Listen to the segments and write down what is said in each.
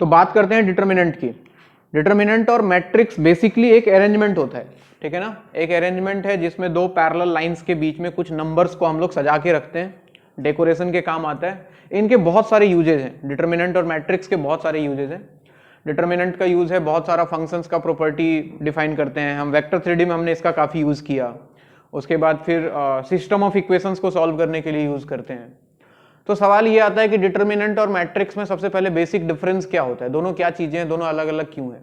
तो बात करते हैं डिटर्मिनेंट की। डिटर्मिनेंट और मैट्रिक्स बेसिकली एक अरेंजमेंट होता है, ठीक है ना, एक अरेंजमेंट है जिसमें दो पैरेलल लाइंस के बीच में कुछ नंबर्स को हम लोग सजा के रखते हैं, डेकोरेशन के काम आता है। इनके बहुत सारे यूजेज हैं, डिटर्मिनेंट और मैट्रिक्स के बहुत सारे यूजेज हैं। डिटर्मिनेंट का यूज है बहुत सारा फंक्शंस का प्रॉपर्टी डिफाइन करते हैं हम, वेक्टर 3D में हमने इसका काफ़ी यूज़ किया। उसके बाद फिर सिस्टम ऑफ इक्वेशंस को सॉल्व करने के लिए यूज़ करते हैं। तो सवाल ये आता है कि डिटर्मिनेंट और मैट्रिक्स में सबसे पहले बेसिक डिफरेंस क्या होता है, दोनों क्या चीज़ें हैं, दोनों अलग अलग क्यों है।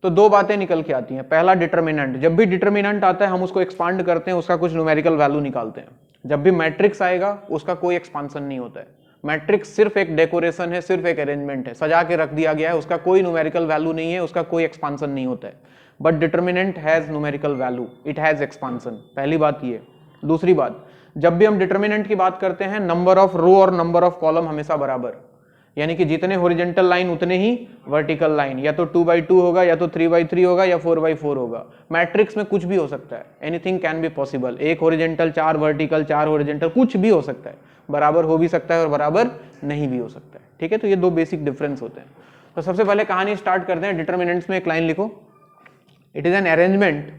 तो दो बातें निकल के आती हैं। पहला डिटर्मिनेंट, जब भी डिटर्मिनेंट आता है हम उसको एक्सपांड करते हैं, उसका कुछ न्यूमेरिकल वैल्यू निकालते हैं। जब भी मैट्रिक्स आएगा उसका कोई एक्सपांसन नहीं होता है। मैट्रिक्स सिर्फ एक डेकोरेशन है, सिर्फ एक अरेंजमेंट है, सजा के रख दिया गया है, उसका कोई न्यूमेरिकल वैल्यू नहीं है, उसका कोई एक्सपांसन नहीं होता है। But determinant has numerical value, it has expansion. पहली बात ये। दूसरी बात, जब भी हम डिटर्मिनेंट की बात करते हैं, नंबर ऑफ रो और नंबर ऑफ कॉलम हमेशा बराबर, यानी कि जितने हॉरिजॉन्टल लाइन उतने ही वर्टिकल लाइन, या तो 2x2 होगा, या तो 3x3 होगा, या 4x4 होगा। मैट्रिक्स में कुछ भी हो सकता है, एनीथिंग कैन बी पॉसिबल। एक हॉरिजॉन्टल, 4 वर्टिकल, 4 हॉरिजॉन्टल, कुछ भी हो सकता है, बराबर हो भी सकता है और बराबर नहीं भी हो सकता है, ठीक है। तो ये दो बेसिक डिफरेंस होते हैं। तो सबसे पहले कहानी स्टार्ट करते हैं। डिटर्मिनेंट्स में एक लाइन लिखो, it is an arrangement,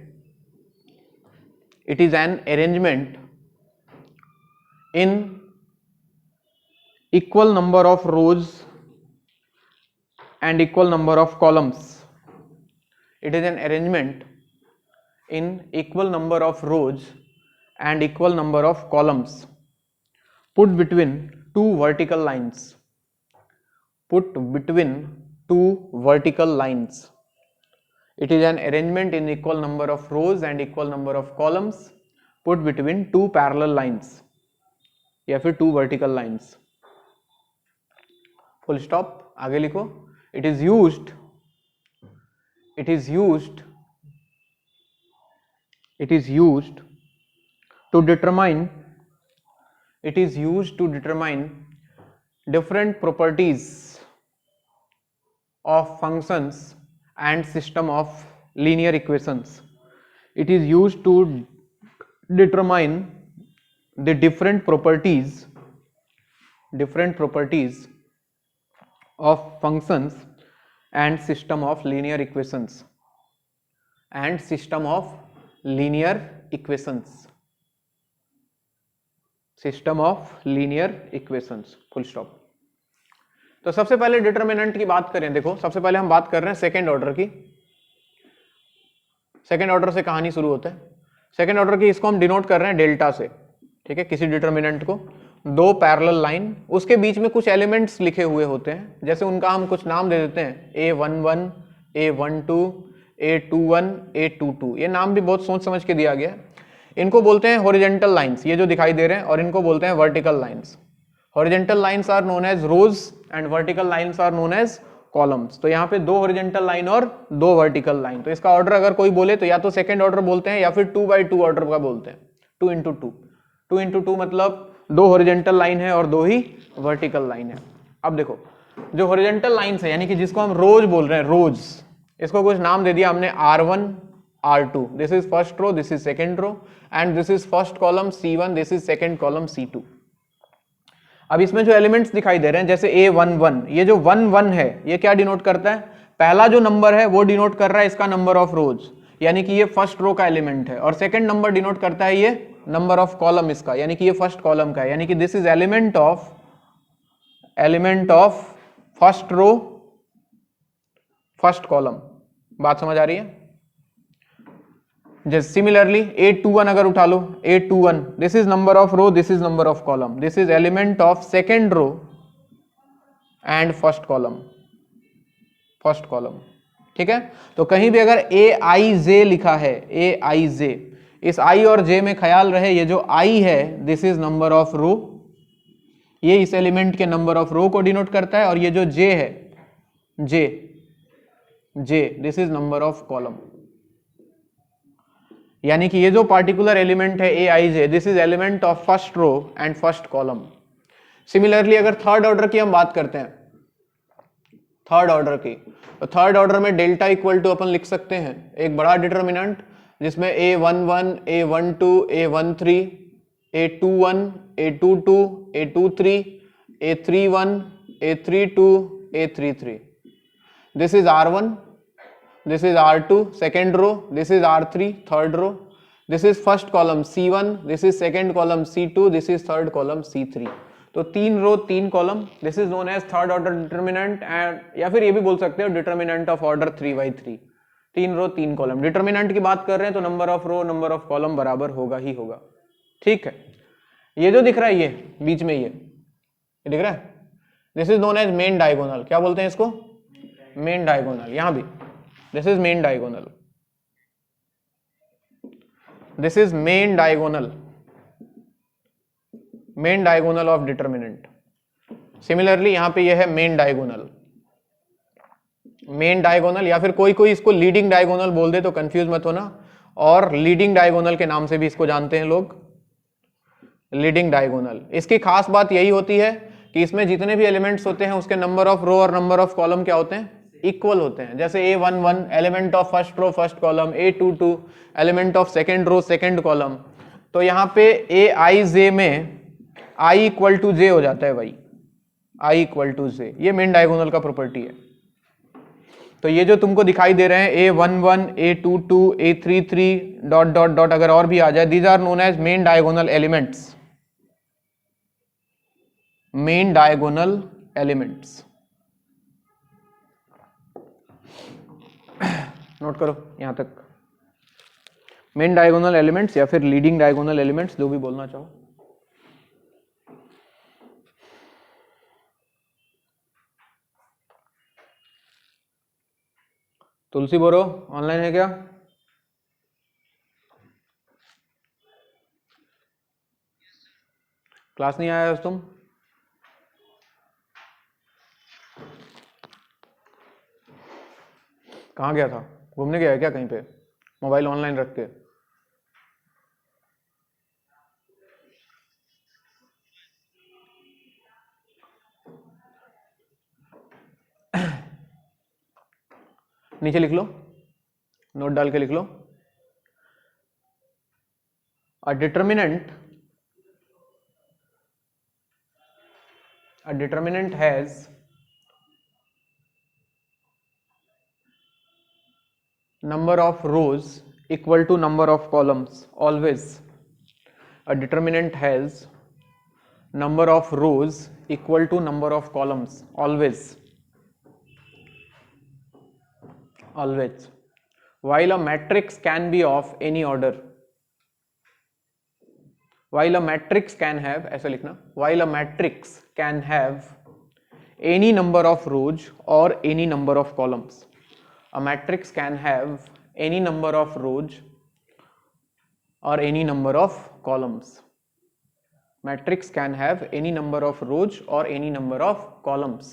it is an arrangement in equal number of rows and equal number of columns. It is an arrangement in equal number of rows and equal number of columns put between two vertical lines. Put between two vertical lines. It is an arrangement in equal number of rows and equal number of columns put between two parallel lines, या फिर two vertical lines. Full stop. आगे लिखो, it is used to determine different properties of functions and system of linear equations. It is used to determine the different properties of functions and system of linear equations full stop। तो सबसे पहले determinant की बात करें, देखो सबसे पहले हम बात कर रहे हैं सेकेंड ऑर्डर की। सेकेंड ऑर्डर से कहानी शुरू होता है। सेकेंड ऑर्डर की इसको हम डिनोट कर रहे हैं डेल्टा से, ठीक है। किसी डिटर्मिनेंट को दो पैरेलल लाइन, उसके बीच में कुछ एलिमेंट्स लिखे हुए होते हैं, जैसे उनका हम कुछ नाम दे देते हैं, A11, A12, A21, A22। ये नाम भी बहुत सोच समझ के दिया गया है। इनको बोलते हैं हॉरिजॉन्टल लाइंस, ये जो दिखाई दे रहे हैं, और इनको बोलते हैं vertical lines. Horizontal lines are known as rows and vertical lines are known as columns. तो यहाँ पे दो हॉरिजॉन्टल लाइन और दो वर्टिकल लाइन। तो इसका ऑर्डर अगर कोई बोले तो या तो सेकेंड ऑर्डर बोलते हैं या फिर 2x2 ऑर्डर का बोलते हैं, 2 into 2। 2 into 2 मतलब दो हॉरिजॉन्टल लाइन है और दो ही वर्टिकल लाइन है। अब देखो, जो हॉरिजॉन्टल लाइंस है, यानी कि जिसको हम रोज बोल रहे हैं, रोज, इसको कुछ नाम दे दिया हमने, R1, R2, this is first row, this is second row, and this is first column C1, this is second column C2। अब इसमें जो एलिमेंट्स दिखाई दे रहे हैं, जैसे A11, ये जो 1 1 है, ये क्या डिनोट करता है, पहला जो नंबर है वो डिनोट कर रहा है इसका नंबर ऑफ रोज, यानी कि ये फर्स्ट रो का एलिमेंट है, और सेकंड नंबर डिनोट करता है ये नंबर ऑफ कॉलम इसका, यानी कि ये फर्स्ट कॉलम का है, यानी कि this is element of first row first column. बात समझ आ रही है? जैसे सिमिलरली A21 अगर उठा लो, A21, this is number of row, this is number of column, this is element of second row and first column, ठीक है। तो कहीं भी अगर Aij लिखा है, Aij, इस I और J में ख्याल रहे, ये जो I है दिस इज नंबर ऑफ रो, ये इस एलिमेंट के नंबर ऑफ रो को डिनोट करता है, और ये जो J है, J this is number of column, यानी कि ये जो पार्टिकुलर एलिमेंट है Aij, this is element of first row and first column. Similarly अगर थर्ड ऑर्डर की हम बात करते हैं, थर्ड ऑर्डर की, तो थर्ड ऑर्डर में डेल्टा इक्वल टू अपन लिख सकते हैं एक बड़ा डिटर्मिनेंट जिसमें A11, A12, A13, A21, A22, A23, A31, A32, A33, this is R1, this is R2 second row, this is R3 third row, this is first column C1, this is second column C2, this is third column C3. तो 3 row 3 column, this is known as third order determinant, and या फिर ये भी बोल सकते हो determinant of order 3/3. 3 row 3 column. Determinant की बात कर रहे हैं तो number of row number of column बराबर होगा ही होगा. ठीक है. ये जो दिख रहा है ये बीच में ये दिख रहा है, this is known as main diagonal. क्या बोलते हैं इसको? Main diagonal. यहां भी this is main diagonal, this is main diagonal, main diagonal of determinant. Similarly यहां पे यह है मेन डायगोनल, मेन डायगोनल, या फिर कोई कोई इसको लीडिंग डायगोनल बोल दे तो कंफ्यूज मत होना. और लीडिंग डायगोनल के नाम से भी इसको जानते हैं लोग, लीडिंग डायगोनल. इसकी खास बात यही होती है कि इसमें जितने भी एलिमेंट्स होते हैं उसके नंबर ऑफ रो और नंबर ऑफ कॉलम क्या होते हैं? इक्वल होते हैं. जैसे A11 element of first row first column, A22 element of second row second column. तो यहाँ पे Aij में I इक्वल टू जे हो जाता है भाई, I इक्वल टू जे. ये मेन डायगोनल का प्रॉपर्टी है. तो ये जो तुमको दिखाई दे रहे हैं A11 A22 A33 dot dot dot अगर और भी आ जाए, these are known as main diagonal elements, main diagonal elements. Note करो यहां तक. मेन डायगोनल एलिमेंट्स या फिर लीडिंग डायगोनल एलिमेंट्स, जो भी बोलना चाहो. तुलसी बोरो ऑनलाइन है क्या? क्लास नहीं आया तुम? कहाँ गया था? घूमने गया है क्या कहीं पे? मोबाइल ऑनलाइन रख के? नीचे लिख लो, नोट डाल के लिख लो. A determinant has number of rows equal to number of columns always. A determinant has number of rows equal to number of columns always. Always. While a matrix can be of any order. While a matrix can have, ऐसा लिखना, while a matrix can have any number of rows or any number of columns. A matrix can have any number of rows or any number of columns. Matrix can have any number of rows or any number of columns.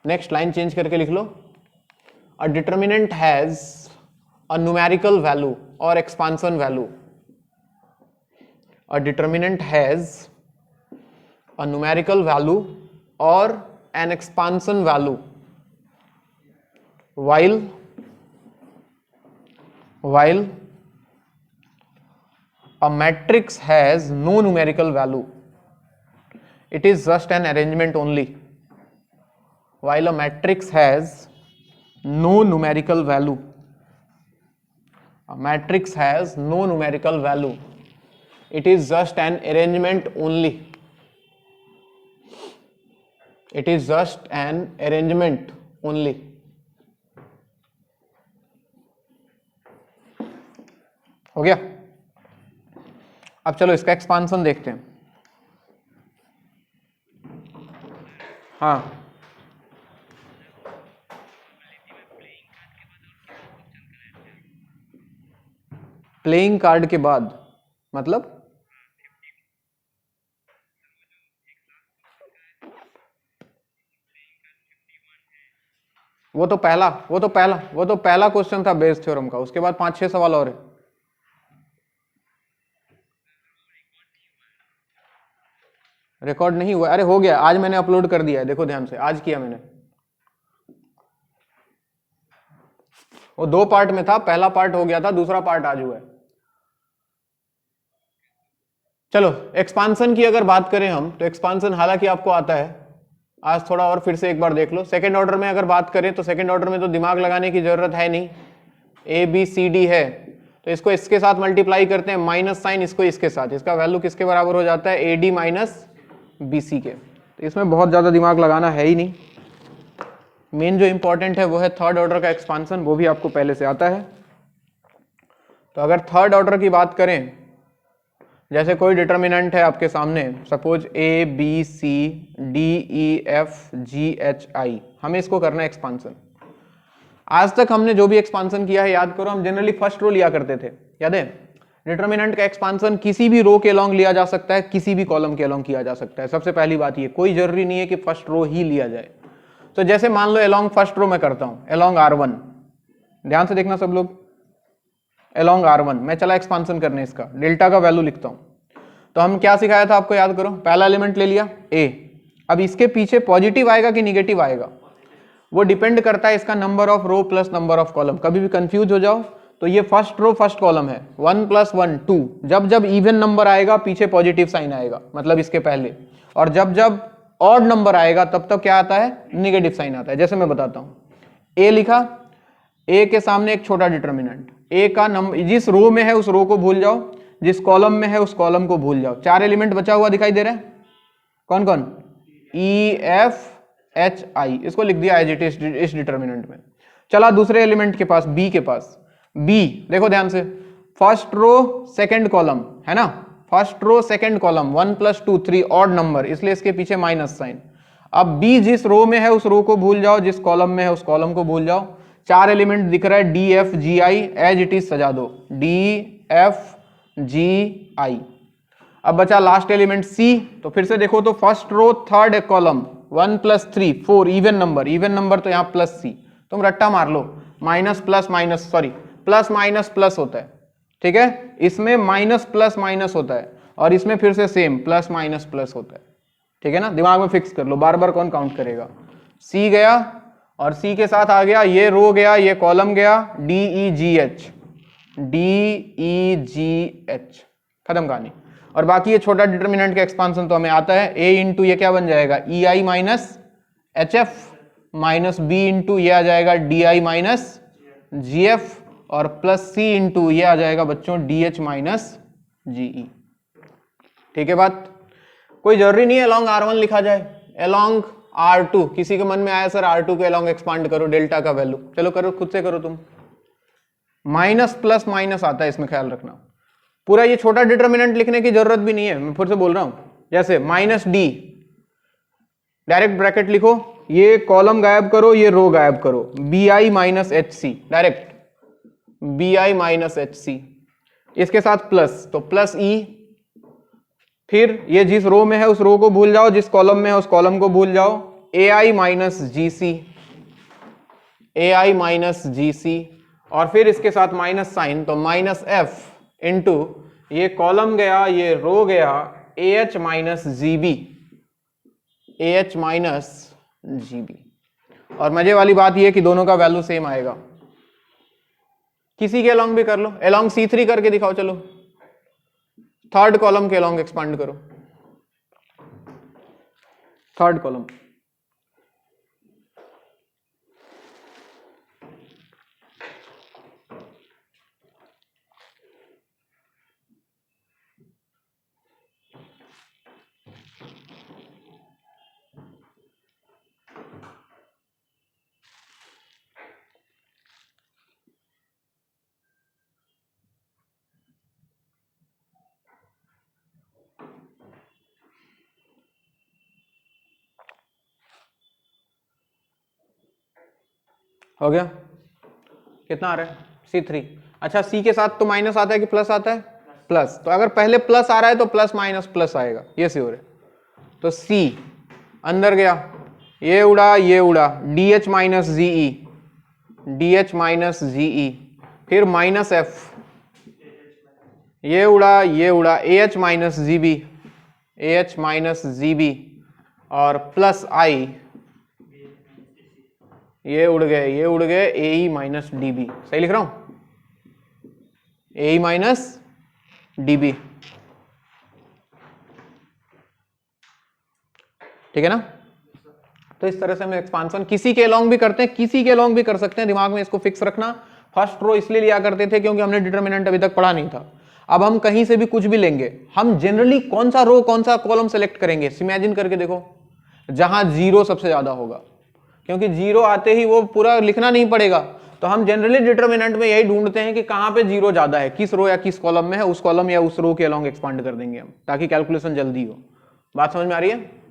Next line change करके लिख लो. A determinant has a numerical value or expansion value. A determinant has a numerical value or an expansion value while a matrix has no numerical value. It is just an arrangement only. While a matrix has no numerical value, a matrix has no numerical value, it is just an arrangement only. It is just an arrangement only. हो गया? अब चलो इसका expansion देखते हैं. हाँ, playing card के बाद मतलब वो तो पहला क्वेश्चन था बेस थ्योरम का. उसके बाद 5-6 सवाल और है. रिकॉर्ड नहीं हुआ? अरे हो गया, आज मैंने अपलोड कर दिया है, देखो ध्यान से, आज किया मैंने. वो 2 पार्ट में था, पहला पार्ट हो गया था, दूसरा पार्ट आज हुआ है. चलो एक्सपांसन की अगर बात करें हम तो एक्सपांसन हालांकि आपको आता है, आज थोड़ा और फिर से एक बार देख लो। सेकंड ऑर्डर में अगर बात करें तो सेकंड ऑर्डर में तो दिमाग लगाने की जरूरत है नहीं, ए बी सी डी है तो इसको इसके साथ मल्टीप्लाई करते हैं, माइनस साइन इसको इसके साथ, इसका वैल्यू किसके बराबर हो जाता है, A D minus B C के। तो इसमें बहुत ज़्यादा दिमाग लगाना है ही नहीं। मेन जो इंपॉर्टेंट है वो है थर्ड ऑर्डर का एक्सपांसन, वो भी आपको पहले से आता है। तो अगर थर्ड ऑर्डर की बात करें, जैसे कोई डिटर्मिनेंट है आपके सामने, suppose A B C D E F G H I, हमें इसको करना है एक्सपांसन। आज तक हमने जो भी एक्सपांसन किया है याद करो, हम जनरली फर्स्ट रो लिया करते थे, याद है। डिटर्मिनेंट का एक्सपांसन किसी भी रो के अलोंग लिया जा सकता है, किसी भी कॉलम के अलोंग किया जा सकता है। सबसे पहली बात ये, कोई जरूरी नहीं है कि फर्स्ट रो ही लिया जाए। तो जैसे मान लो अलोंग फर्स्ट रो में करता हूं, अलोंग R1, ध्यान से देखना सब लोग, अलोंग R1 मैं चला एक्सपांसन करने, इसका डेल्टा का वैल्यू लिखता हूं। तो हम क्या सिखाया था आपको याद करो, पहला एलिमेंट ले लिया A, अब इसके पीछे पॉजिटिव आएगा कि निगेटिव आएगा वो डिपेंड करता है इसका number of row plus number of column. कभी भी कंफ्यूज हो जाओ तो ये फर्स्ट रो फर्स्ट कॉलम है, 1 + 1 2, जब जब इवन नंबर आएगा पीछे पॉजिटिव साइन आएगा, मतलब इसके पहले, और जब जब ऑड नंबर आएगा तब तब क्या आता है, निगेटिव साइन आता है। जैसे मैं बताता हूं, ए लिखा, ए के सामने एक छोटा डिटर्मिनेंट, ए का नंबर जिस रो में है उस रो को भूल जाओ, जिस कॉलम में है उस कॉलम को भूल जाओ। 4 एलिमेंट बचा हुआ दिखाई दे रहा है, कौन कौन, ई एफ एच आई, इसको लिख दिया एज इट इज इस डिटर्मिनेंट में। चला दूसरे एलिमेंट के पास, बी के पास, बी देखो ध्यान से, फर्स्ट रो सेकंड कॉलम है ना, first row second column, 1 + 2 3 odd number, इसलिए इसके पीछे माइनस साइन। अब बी जिस रो में है उस रो को भूल जाओ, जिस कॉलम में है उस कॉलम को भूल जाओ। 4 एलिमेंट दिख रहा है, D F G I, as it is सजा दो, डी एफ जी आई। अब बचा लास्ट एलिमेंट सी, तो फिर से देखो तो first row third column, 1 + 3 4 even number तो यहां प्लस सी, तुम रट्टा मार लो, minus plus minus, sorry plus minus plus होता है, ठीक है, इसमें माइनस प्लस माइनस होता है, और इसमें फिर से सेम प्लस माइनस प्लस होता है, ठीक है ना, दिमाग में फिक्स कर लो, बार बार कौन काउंट करेगा। सी गया, और सी के साथ आ गया ये रो गया, ये कॉलम गया, डी ई जी एच, डी ई जी एच, खत्म कहानी। और बाकी ये छोटा डिटर्मिनेंट का एक्सपांसन तो हमें आता है, ए इंटू ये क्या बन जाएगा, E I minus H F, minus B into ये आ जाएगा D I minus G F, और प्लस सी इंटू ये आ जाएगा बच्चों D H minus G E. ठीक है बात, कोई जरूरी नहीं है अलोंग R1 लिखा जाए, अलोंग R2, किसी के मन में आया सर R2 के अलोंग एक्सपांड करो डेल्टा का वैल्यू, चलो करो, खुद से करो तुम, माइनस प्लस माइनस आता है इसमें, ख्याल रखना। पूरा ये छोटा डिटर्मिनेंट लिखने की जरूरत भी नहीं है, मैं फिर से बोल रहा हूं, जैसे माइनस डी, डायरेक्ट ब्रैकेट लिखो, ये कॉलम गायब करो, ये रो गायब करो, B I minus H C, direct B I minus H C, इसके साथ प्लस, तो प्लस ई, फिर ये जिस रो में है उस रो को भूल जाओ, जिस कॉलम में है उस कॉलम को भूल जाओ, ए I minus G C, A I minus G सी, और फिर इसके साथ माइनस साइन, तो माइनस एफ इंटू ये कॉलम गया, ये रो गया, A H minus G B, A H minus G B. और मजे वाली बात यह कि दोनों का वैल्यू सेम आएगा। किसी के अलोंग भी कर लो, अलोंग C3 करके दिखाओ, चलो थर्ड कॉलम के अलोंग एक्सपांड करो, थर्ड कॉलम, हो गया, कितना आ रहा है C3। अच्छा, C के साथ तो माइनस आता है कि प्लस आता है, प्लस, तो अगर पहले प्लस आ रहा है तो प्लस माइनस प्लस आएगा, ये सी हो रहा है। तो C अंदर गया, ये उड़ा, D H minus G E, D H minus G E, फिर माइनस एफ, ये उड़ा, A H minus G B, A H minus G B, और प्लस आई, ये उड़ गए, A E minus D B, सही लिख रहा हूं, A E minus D B, ठीक है ना। तो इस तरह से हम एक्सपांशन किसी के अलोंग भी करते हैं, किसी के अलोंग भी कर सकते हैं। दिमाग में इसको फिक्स रखना। फर्स्ट रो इसलिए लिया करते थे क्योंकि हमने डिटर्मिनेंट अभी तक पढ़ा नहीं था। अब हम कहीं से भी कुछ भी लेंगे, हम जनरली कौन सा रो कौन सा कॉलम सेलेक्ट करेंगे, इमेजिन करके देखो, जहां जीरो सबसे ज्यादा होगा, क्योंकि जीरो आते ही वो पूरा लिखना नहीं पड़ेगा। तो हम जनरली डिटर्मिनेंट में यही ढूंढते हैं कि कहां पे जीरो ज्यादा है, किस रो या किस कॉलम में है, उस कॉलम या उस रो के अलोंग एक्सपांड कर देंगे हम, ताकि कैलकुलेशन जल्दी हो। बात समझ में आ रही है?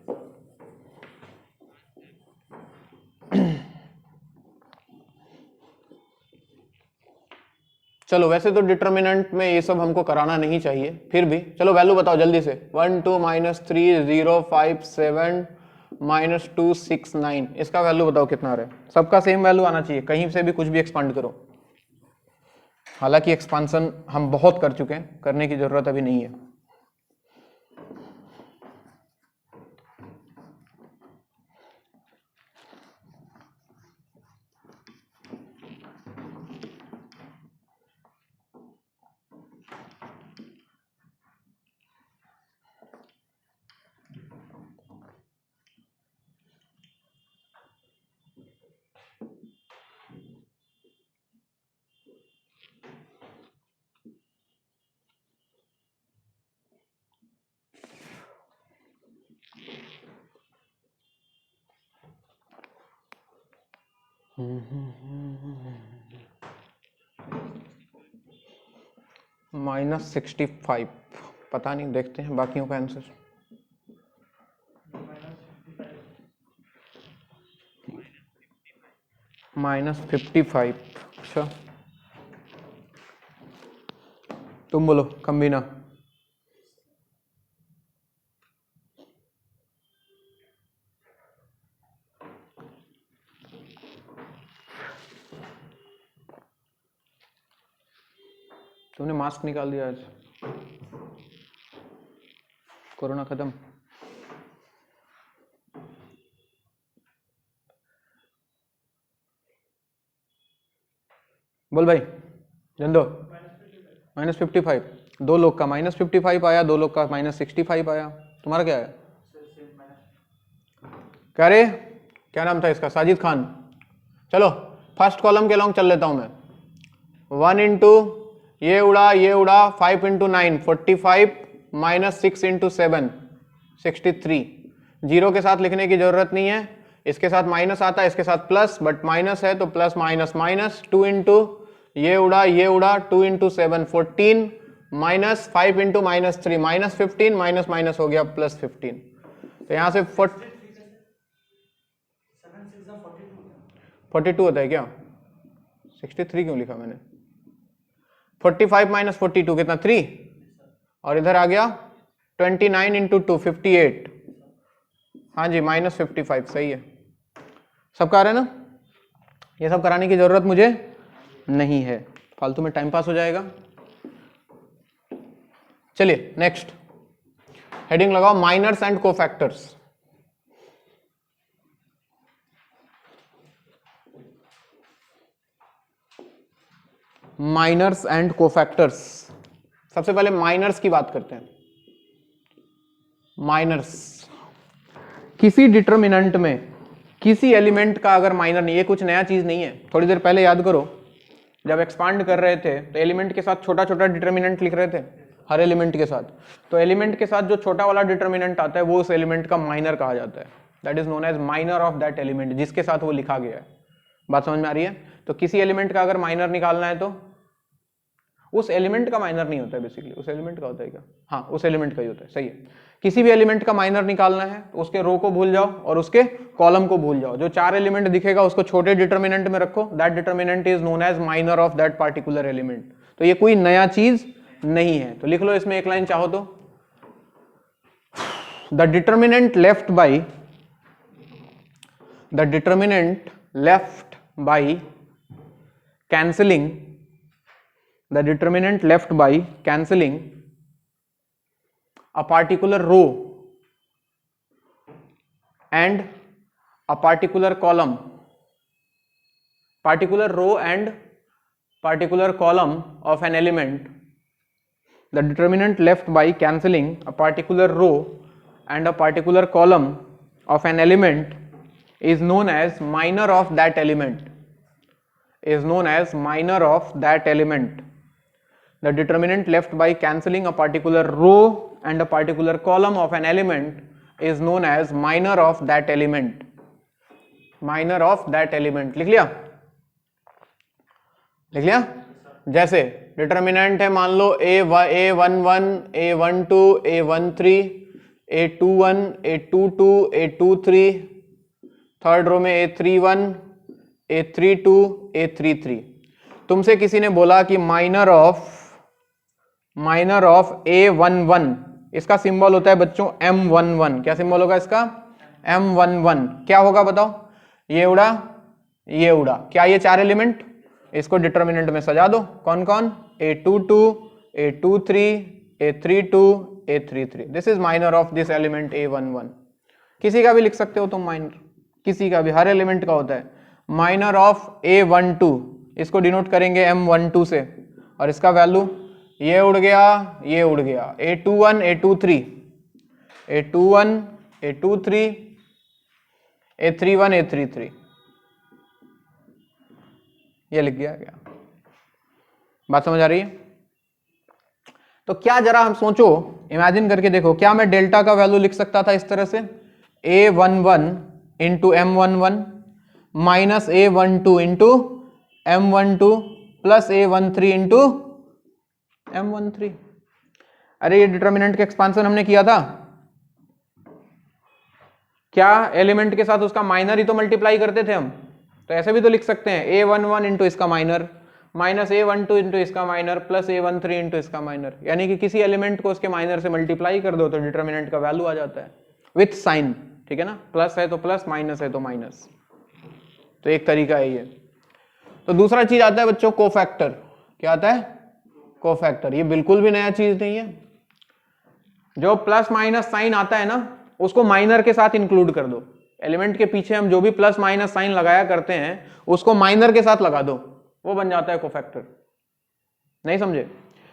चलो वैसे तो डिटर्मिनेंट में ये सब हमको कराना नहीं चाहिए, फिर भी चलो वैल्यू बताओ जल्दी से। 1 2 -3 0 5 7 -2 6 9, इसका वैल्यू बताओ कितना आ रहा है। सबका सेम वैल्यू आना चाहिए, कहीं से भी कुछ भी एक्सपांड करो। हालांकि एक्सपांशन हम बहुत कर चुके हैं, करने की जरूरत अभी नहीं है। -65, पता नहीं, देखते हैं बाकियों का आंसर। -55, अच्छा तुम बोलो कम्बिना। तुमने मास्क निकाल दिया आज, कोरोना खत्म। बोल भाई जंदो। -55, दो लोग का -55 आया, दो लोग का -65 आया। तुम्हारा क्या है? क्या रे, क्या नाम था इसका? साजिद खान। चलो फर्स्ट कॉलम के लॉन्ग चल लेता हूं मैं। 1 इंटू ये उड़ा 5 इंटू 9 45 -6 इंटू 7 63। जीरो के साथ लिखने की जरूरत नहीं है, इसके साथ माइनस आता है, इसके साथ प्लस, बट माइनस है तो प्लस माइनस माइनस। 2 इंटू ये उड़ा 2 इंटू 7 14 -5 इंटू -3 -15 माइनस माइनस हो गया +15। तो यहां से 42 होता है क्या? 63 क्यों लिखा मैंने? 45 - 42 कितना? 3। और इधर आ गया 29 इंटू 2 58। हाँ जी -55 सही है। सबका आ रहा है ना? ये सब कराने की जरूरत मुझे नहीं है, फालतू में टाइम पास हो जाएगा। चलिए नेक्स्ट हेडिंग लगाओ, minors and cofactors. Minors and cofactors. सबसे पहले माइनर्स की बात करते हैं। माइनर्स, किसी डिटर्मिनेंट में किसी एलिमेंट का अगर माइनर नहीं, ये कुछ नया चीज नहीं है। थोड़ी देर पहले याद करो, जब एक्सपांड कर रहे थे तो एलिमेंट के साथ छोटा छोटा डिटर्मिनेंट लिख रहे थे हर एलिमेंट के साथ। तो एलिमेंट के साथ जो छोटा वाला डिटर्मिनेंट आता है वो उस एलिमेंट का माइनर कहा जाता है। That is known as minor of that element, जिसके साथ वो लिखा गया है। बात समझ में आ रही है? तो किसी एलिमेंट का अगर माइनर निकालना है तो उस एलिमेंट का माइनर नहीं होता है बेसिकली, उस एलिमेंट का होता है क्या? हाँ उस एलिमेंट का ही होता है, सही है। किसी भी एलिमेंट का माइनर निकालना है तो उसके रो को भूल जाओ और उसके कॉलम को भूल जाओ। जो 4 एलिमेंट दिखेगा उसको छोटे डिटर्मिनेंट में रखो, that determinant is known as minor of that particular element. तो ये कोई नया चीज नहीं है। तो लिख लो इसमें एक लाइन चाहो तो, the determinant left by cancelling the determinant left by cancelling a particular row and a particular column, particular row and particular column of an element. The determinant left by cancelling a particular row and a particular column of an element is known as minor of that element, is known as minor of that element. The determinant left by cancelling a particular row and a particular column of an element is known as minor of that element. Minor of that element लिख लिया? लिख लिया? जैसे determinant है मान लो A11, A12, A13, A21, A22, A23, third row में A31, A32, A33. तुमसे किसी ने बोला कि माइनर ऑफ A11, इसका सिंबल होता है बच्चों M11. क्या सिंबल होगा इसका? M11. क्या होगा बताओ? ये उड़ा, ये उड़ा. क्या ये चार एलिमेंट? इसको डिटर्मिनेंट में सजा दो. कौन कौन? A22, A23, A32, A33. This is minor of this element A11. किसी का भी लिख सकते हो तुम माइनर, किसी का भी, हर एलिमेंट का होता है. माइनर ऑफ A12, इसको डिनोट करेंगे M12 से, और इसका वैल्यू ये उड़ गया, ये उड़ गया. A21, A23, A21, A23, A31, A33. ये लिख गया क्या? बात समझ आ रही है? तो क्या जरा हम सोचो, इमेजिन करके देखो, क्या मैं डेल्टा का वैल्यू लिख सकता था इस तरह से? A11 into M11 minus A12 into M12 plus A13 into M13. अरे ये डिटर्मिनेंट का एक्सपांशन हमने किया था. क्या एलिमेंट के साथ उसका माइनर ही तो मल्टीप्लाई करते थे हम? तो ऐसे भी तो लिख सकते हैं A11 इंटू इसका माइनर माइनस A12 इंटू इसका माइनर प्लस A13 इंटू इसका माइनर. यानी कि किसी एलिमेंट को उसके माइनर से मल्टीप्लाई कर दो तो डिटर्मिनेंट का वैल्यू आ जाता है विथ साइन. ठीक है ना? प्लस है तो प्लस, माइनस है तो माइनस. तो एक तरीका है ये. तो दूसरा चीज आता है बच्चों कोफैक्टर. क्या आता है? कोफैक्टर. ये बिल्कुल भी नया चीज नहीं है. जो प्लस माइनस साइन आता है ना, उसको माइनर के साथ इंक्लूड कर दो. एलिमेंट के पीछे हम जो भी प्लस माइनस साइन लगाया करते हैं उसको माइनर के साथ लगा दो, वो बन जाता है कोफैक्टर. नहीं समझे?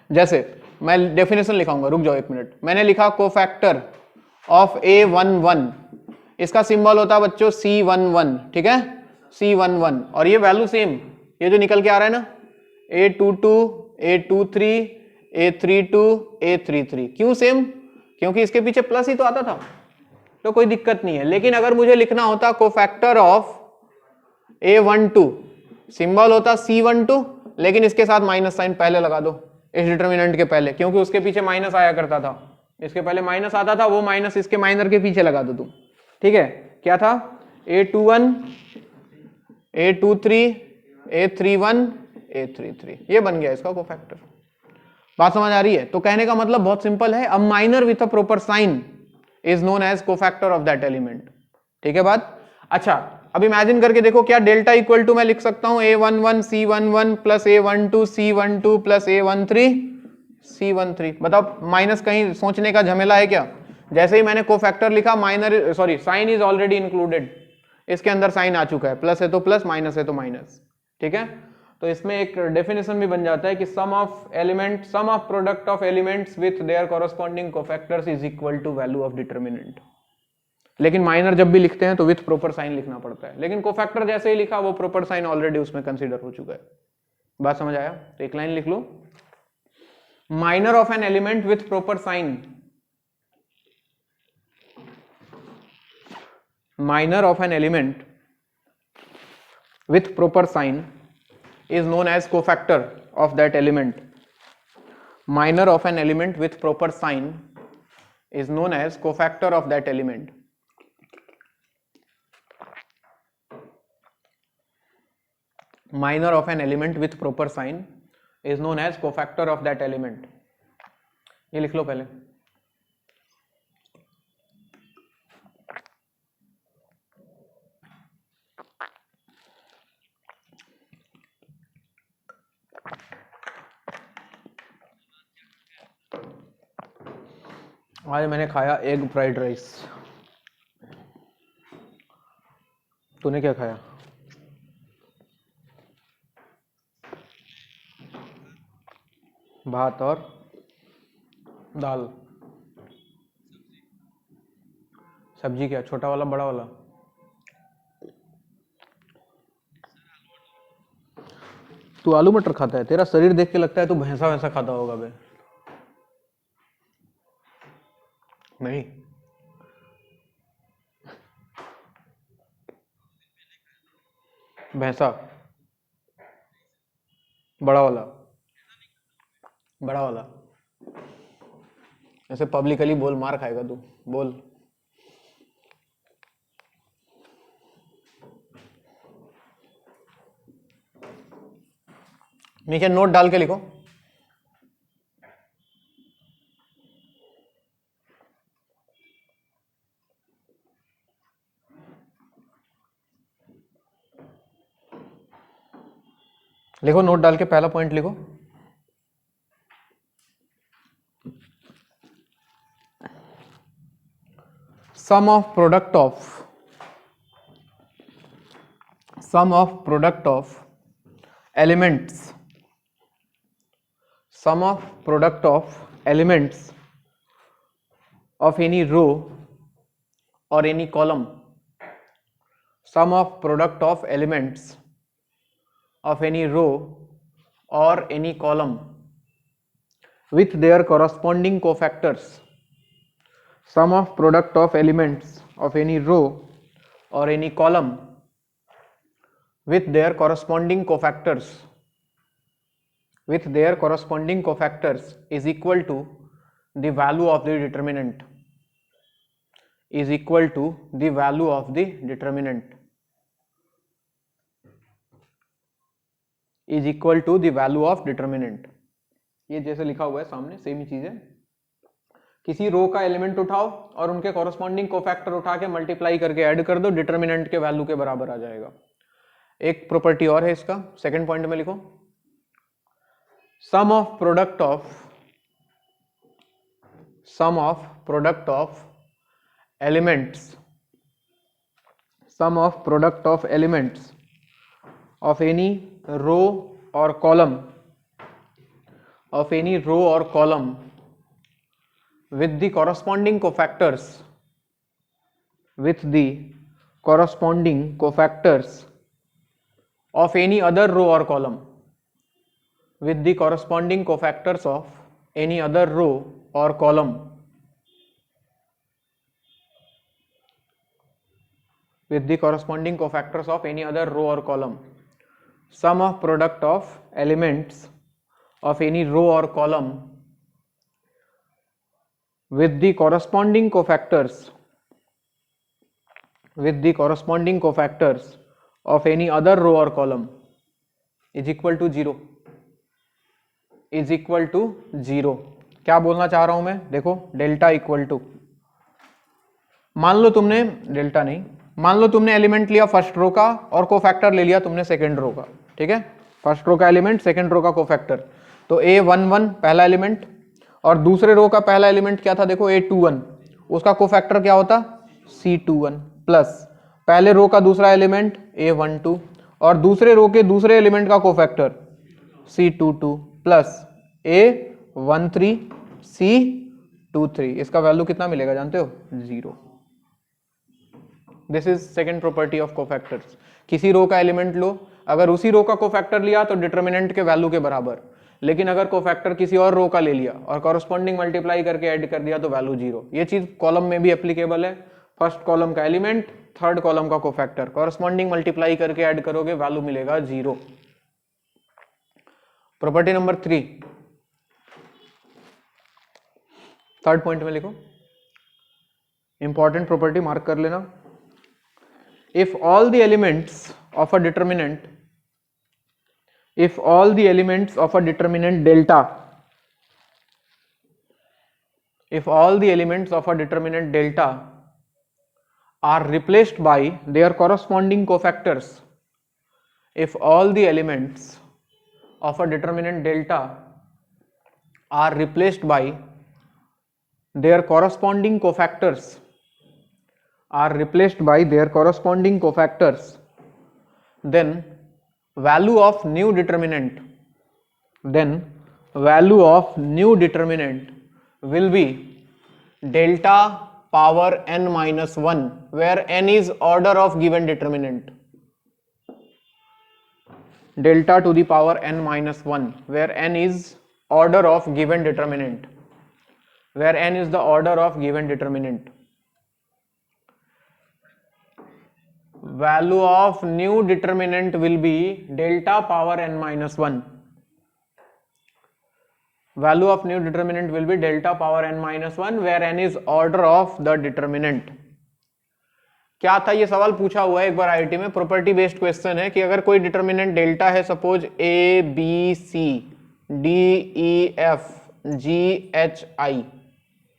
जैसे मैं डेफिनेशन लिखाऊंगा, रुक जाओ एक मिनट. मैंने लिखा कोफैक्टर ऑफ A11, इसका सिंबल होता है बच्चों C11. ठीक है? C11. और ये वैल्यू सेम, ये जो निकल के आ रहा है ना, A22, A23, A32, A33. क्यों सेम? क्योंकि इसके पीछे प्लस ही तो आता था, तो कोई दिक्कत नहीं है. लेकिन अगर मुझे लिखना होता कोफैक्टर ऑफ A12, सिंबल होता C12, लेकिन इसके साथ माइनस साइन पहले लगा दो इस डिटर्मिनेंट के पहले, क्योंकि उसके पीछे माइनस आया करता था. इसके पहले माइनस आता था, वो माइनस इसके माइनर के पीछे लगा दो तुम. ठीक है? क्या था? A21, A23, A31, A33. ये बन गया इसका कोफैक्टर. बात समझ आ रही है? तो कहने का मतलब बहुत सिंपल है. A minor with a proper sign is known as cofactor of that element. ठीक है बात? अच्छा, अब इमेजिन करके देखो, क्या डेल्टा इक्वल टू मैं लिख सकता हूं A11 C11 plus A12 C12 plus A13 C13. बताओ, माइनस कहीं सोचने का झमेला है क्या? जैसे ही मैंने कोफैक्टर लिखा, minor sorry sine is already included, इसके अंदर साइन आ चुका है. प्लस है तो प्लस, माइनस है तो माइनस. ठीक है? तो इसमें एक डेफिनेशन भी बन जाता है कि sum of product of elements with their corresponding cofactors is equal to value of determinant. लेकिन माइनर जब भी लिखते हैं तो विथ प्रॉपर साइन लिखना पड़ता है. लेकिन कोफैक्टर जैसे ही लिखा, वो प्रॉपर साइन ऑलरेडी उसमें कंसीडर हो चुका है. बात समझ आया? तो एक लाइन लिख लो, minor of an element with proper sign. Minor of an element with proper sign is known as cofactor of that element. Minor of an element with proper sign is known as cofactor of that element. Minor of an element with proper sign is known as cofactor of that element. ये लिख लो पहले. आज मैंने खाया egg fried rice. तूने क्या खाया? भात और दाल. सब्जी क्या? छोटा वाला बड़ा वाला? तू आलू मटर खाता है? तेरा शरीर देख के लगता है तू भैंसा वैसा खाता होगा बे। नहीं, भैंसा बड़ा वाला, बड़ा वाला। ऐसे पब्लिकली बोल, मार खाएगा तू, बोल। नीचे नोट डाल के लिखो। लिखो, नोट डाल के पहला पॉइंट लिखो। Sum of product of elements, sum of product of elements of any row or any column, sum of product of elements of any row or any column with their corresponding cofactors, sum of product of elements of any row or any column with their corresponding cofactors is equal to the value of the determinant, is equal to the value of the determinant, is equal to the value of determinant। ये जैसे लिखा हुआ है सामने same ही चीज है। किसी रो का एलिमेंट उठाओ और उनके कॉरस्पॉन्डिंग कोफैक्टर उठा के मल्टीप्लाई करके ऐड कर दो, डिटर्मिनेंट के वैल्यू के बराबर आ जाएगा। एक प्रॉपर्टी और है इसका, सेकंड पॉइंट में लिखो, sum of product of elements, sum of product of elements of any row or column, with the corresponding cofactors of any other row or column, with the corresponding cofactors of any other row or column, with the corresponding cofactors of any other row or column, sum of product of elements of any row or column with the corresponding cofactors of any other row or column is equal to 0, is equal to 0। क्या बोलना चाह रहा हूं मैं, देखो, delta equal to, मान लो तुमने, delta नहीं, मान लो तुमने एलिमेंट लिया फर्स्ट रो का और कोफैक्टर ले लिया तुमने सेकंड रो का, ठीक है, फर्स्ट रो का एलिमेंट, सेकंड रो का कोफैक्टर, तो A11 पहला एलिमेंट और दूसरे रो का पहला एलिमेंट क्या था, देखो A21, उसका कोफैक्टर क्या होता, C21 प्लस पहले रो का दूसरा एलिमेंट A12 और दूसरे रो के दूसरे एलिमेंट का cofactor C22 plus A13 C23, इसका वैल्यू कितना मिलेगा जानते हो, 0। This is second property of cofactors. किसी रो का एलिमेंट लो, अगर उसी रो का कोफैक्टर लिया तो डिटर्मिनेंट के वैल्यू के बराबर, लेकिन अगर कोफैक्टर किसी और रो का ले लिया और कॉरस्पॉन्डिंग मल्टीप्लाई करके ऐड कर दिया तो वैल्यू 0। ये चीज कॉलम में भी एप्लीकेबल है, फर्स्ट कॉलम का एलिमेंट, थर्ड कॉलम का कोफैक्टर, कॉरस्पॉन्डिंग मल्टीप्लाई करके ऐड करोगे वैल्यू मिलेगा 0। प्रॉपर्टी नंबर 3, थर्ड पॉइंट में लिखो, इंपॉर्टेंट प्रॉपर्टी मार्क कर लेना। If all the elements of a determinant delta, if all the elements of a determinant delta are replaced by their corresponding cofactors, if all the elements of a determinant delta are replaced by their corresponding cofactors, then value of new determinant will be delta power n minus 1, where n is order of given determinant, delta to the power n minus 1 where n is order of given determinant, where n is the order of given determinant. Value of new determinant will be delta power n minus 1. Value of new determinant will be delta power n minus 1 where n is order of the determinant. क्या था ये सवाल पूछा हुआ है एक बार IIT में, प्रॉपर्टी बेस्ड क्वेश्चन है कि अगर कोई डिटर्मिनेंट डेल्टा है, suppose A B C D E F G H I,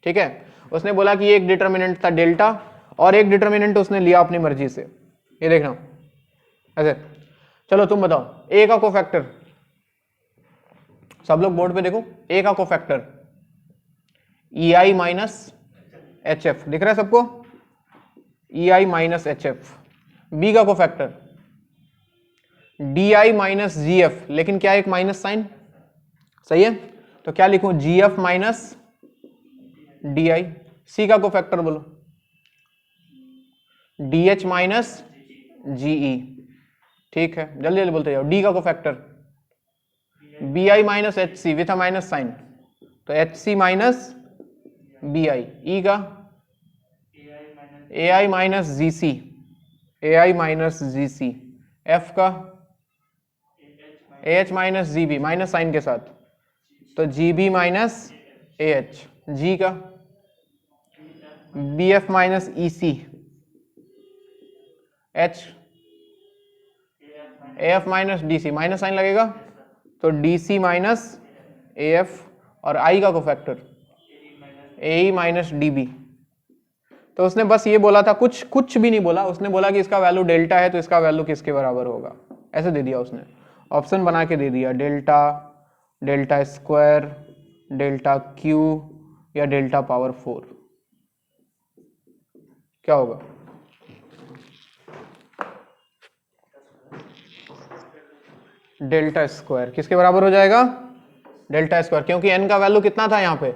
ठीक है, उसने बोला कि एक डिटर्मिनेंट था डेल्टा और एक डिटर्मिनेंट उसने लिया अपनी मर्जी से, ये देखना ऐसे। चलो तुम बताओ ए का कोफैक्टर, सब लोग बोर्ड पे देखो, ए का cofactor E I minus H F, दिख रहा है सबको, E I minus H F. B का cofactor D I minus G F, लेकिन क्या एक माइनस साइन, सही है, तो क्या लिखूं, G F minus D I. C का कोफैक्टर बोलो, D H minus G E, ठीक है, जल्दी जल्दी बोलते जाओ। डी का cofactor B I minus H C with a minus sign, तो H C minus B I. E का A I minus G C, A I minus G C. F का A H minus G B, minus sign के साथ, तो G B minus A H. G का B F minus E C, H A F minus D C, minus sign लगेगा तो D C minus A F. और I का cofactor A E minus D B. तो उसने बस ये बोला था, कुछ भी नहीं बोला, उसने बोला कि इसका वैल्यू डेल्टा है तो इसका वैल्यू किसके बराबर होगा, ऐसे दे दिया उसने, ऑप्शन बना के दे दिया, delta, delta square, delta Q या डेल्टा पावर 4। क्या होगा, डेल्टा स्क्वायर किसके बराबर हो जाएगा, डेल्टा स्क्वायर, क्योंकि n का वैल्यू कितना था यहाँ पे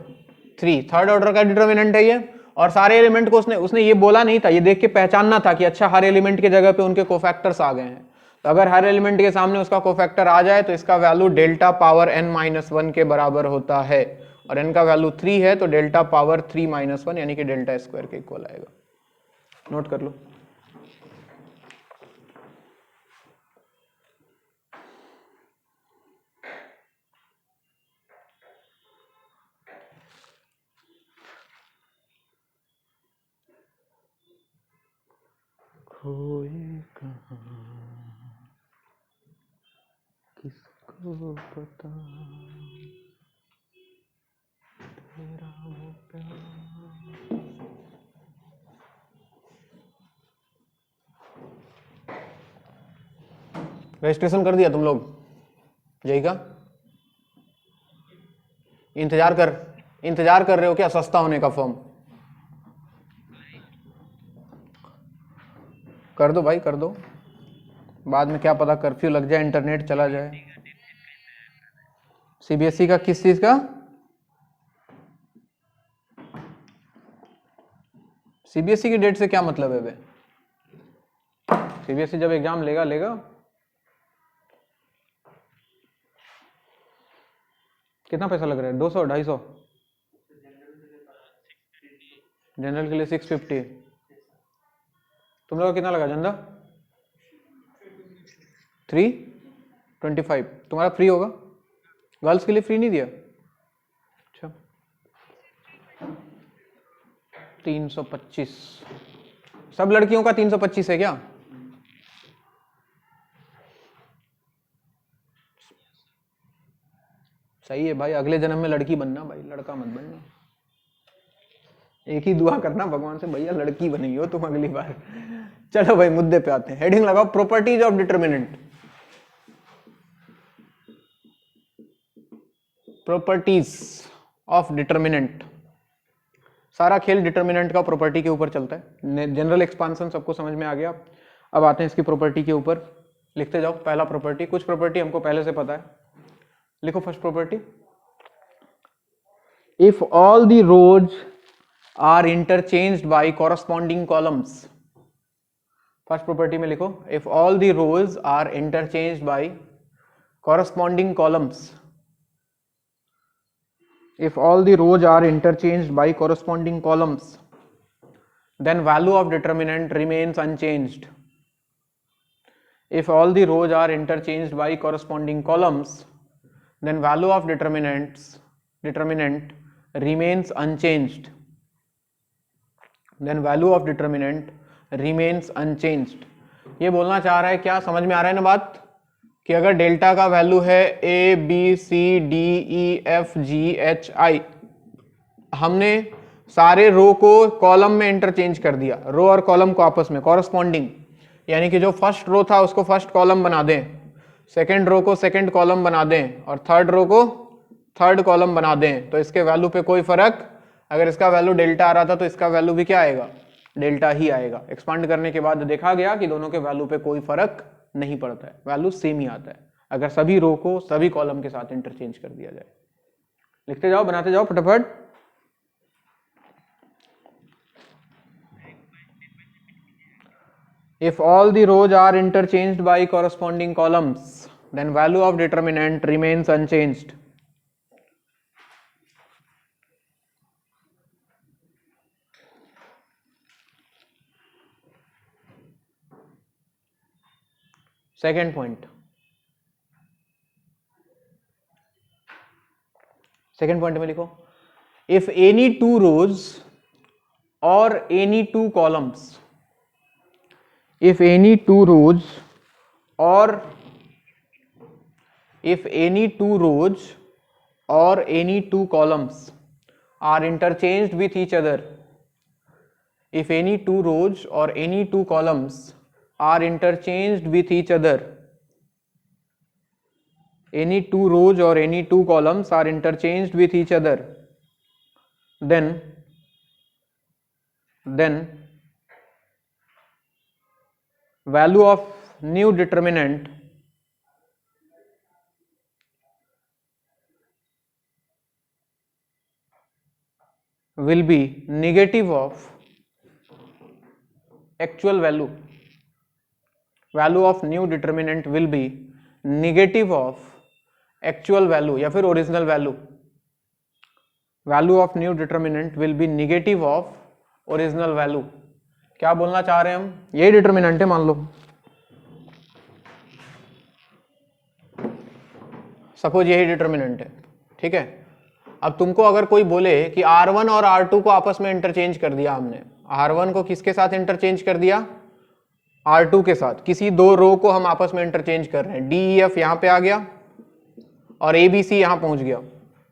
3, थर्ड ऑर्डर का डिटर्मिनेंट है ये, और सारे एलिमेंट को उसने ये बोला नहीं था, ये देख के पहचानना था कि अच्छा हर एलिमेंट की जगह पे उनके कोफैक्टर्स आ गए हैं, तो अगर हर एलिमेंट के सामने उसका कोफैक्टर आ जाए तो इसका value delta power n minus 1 के बराबर होता है, और n का वैल्यू 3 है तो डेल्टा पावर 3 माइनस 1 यानी कि डेल्टा स्क्वायर के इक्वल आएगा। नोट कर लो। खोए कहाँ किसको पता तेरा वो प्यार। रजिस्ट्रेशन कर दिया तुम लोग यही का, इंतजार कर रहे हो क्या सस्ता होने का फॉर्म, कर दो भाई कर दो, बाद में क्या पता कर्फ्यू लग जाए, इंटरनेट चला जाए। सीबीएसई का किस चीज का, सीबीएसई की डेट से क्या मतलब है बे, सीबीएसई जब एग्जाम लेगा कितना पैसा लग रहा है, 200 250, जनरल के लिए 650, तुम लोग का कितना लगा चंदा, 325, तुम्हारा फ्री होगा, गर्ल्स के लिए फ्री नहीं दिया, अच्छा 325, सब लड़कियों का 325 है क्या, सही है भाई, अगले जन्म में लड़की बनना भाई, लड़का मत बनना, एक ही दुआ करना भगवान से, भैया लड़की बनी हो तुम अगली बार। चलो भाई मुद्दे पे आते हैं, हेडिंग लगाओ properties of determinant. Properties of determinant, सारा खेल डिटर्मिनेंट का प्रॉपर्टी के ऊपर चलता है, जनरल एक्सपांशन सबको समझ में आ गया। अब आते हैं इसकी प्रॉपर्टी के ऊपर, लिखते जाओ। पहला प्रॉपर्टी, कुछ प्रॉपर्टी हमको पहले से पता है, लिखो first property, if all the rows are interchanged by corresponding columns. First property में लिखो, if all the rows are interchanged by corresponding columns. If all the rows are interchanged by corresponding columns, then value of determinant remains unchanged. If all the rows are interchanged by corresponding columns, then value of determinant remains unchanged. Then value of determinant remains unchanged. ये बोलना चाह रहा है क्या, समझ में आ रहा है ना बात, कि अगर डेल्टा का वैल्यू है A B C D E F G H I, हमने सारे रो को कॉलम में इंटरचेंज कर दिया, रो और कॉलम को आपस में कॉरस्पॉन्डिंग, यानी कि जो फर्स्ट रो था उसको फर्स्ट कॉलम बना दें, सेकंड रो को सेकंड कॉलम बना दें और थर्ड रो को थर्ड कॉलम बना दें, तो इसके वैल्यू पे कोई फर्क, अगर इसका वैल्यू डेल्टा आ रहा था तो इसका वैल्यू भी क्या आएगा, डेल्टा ही आएगा। एक्सपांड करने के बाद देखा गया कि दोनों के वैल्यू पे कोई फर्क नहीं पड़ता है, वैल्यू सेम ही आता है अगर सभी रो को सभी कॉलम के साथ इंटरचेंज कर दिया जाए। लिखते जाओ, बनाते जाओ फटाफट। If all the rows are interchanged by corresponding columns, then value of determinant remains unchanged. Second point. Second point में लिखो, if any two rows or any two columns, if any two rows or any two columns are interchanged with each other, if any two rows or any two columns are interchanged with each other, any two rows or any two columns are interchanged with each other, then value of new determinant will be negative of actual value. Value of new determinant will be negative of actual value या फिर original value. Value of new determinant will be negative of original value. क्या बोलना चाह रहे हैं हम, यही determinant है मान लो, सपोज यही डिटर्मिनेंट है, ठीक है। अब तुमको अगर कोई बोले कि R1 और R2 को आपस में इंटरचेंज कर दिया हमने, R1 को किसके साथ इंटरचेंज कर दिया, R2 के साथ, किसी दो रो को हम आपस में इंटरचेंज कर रहे हैं, DEF यहाँ पे आ गया और ABC यहाँ पहुंच गया,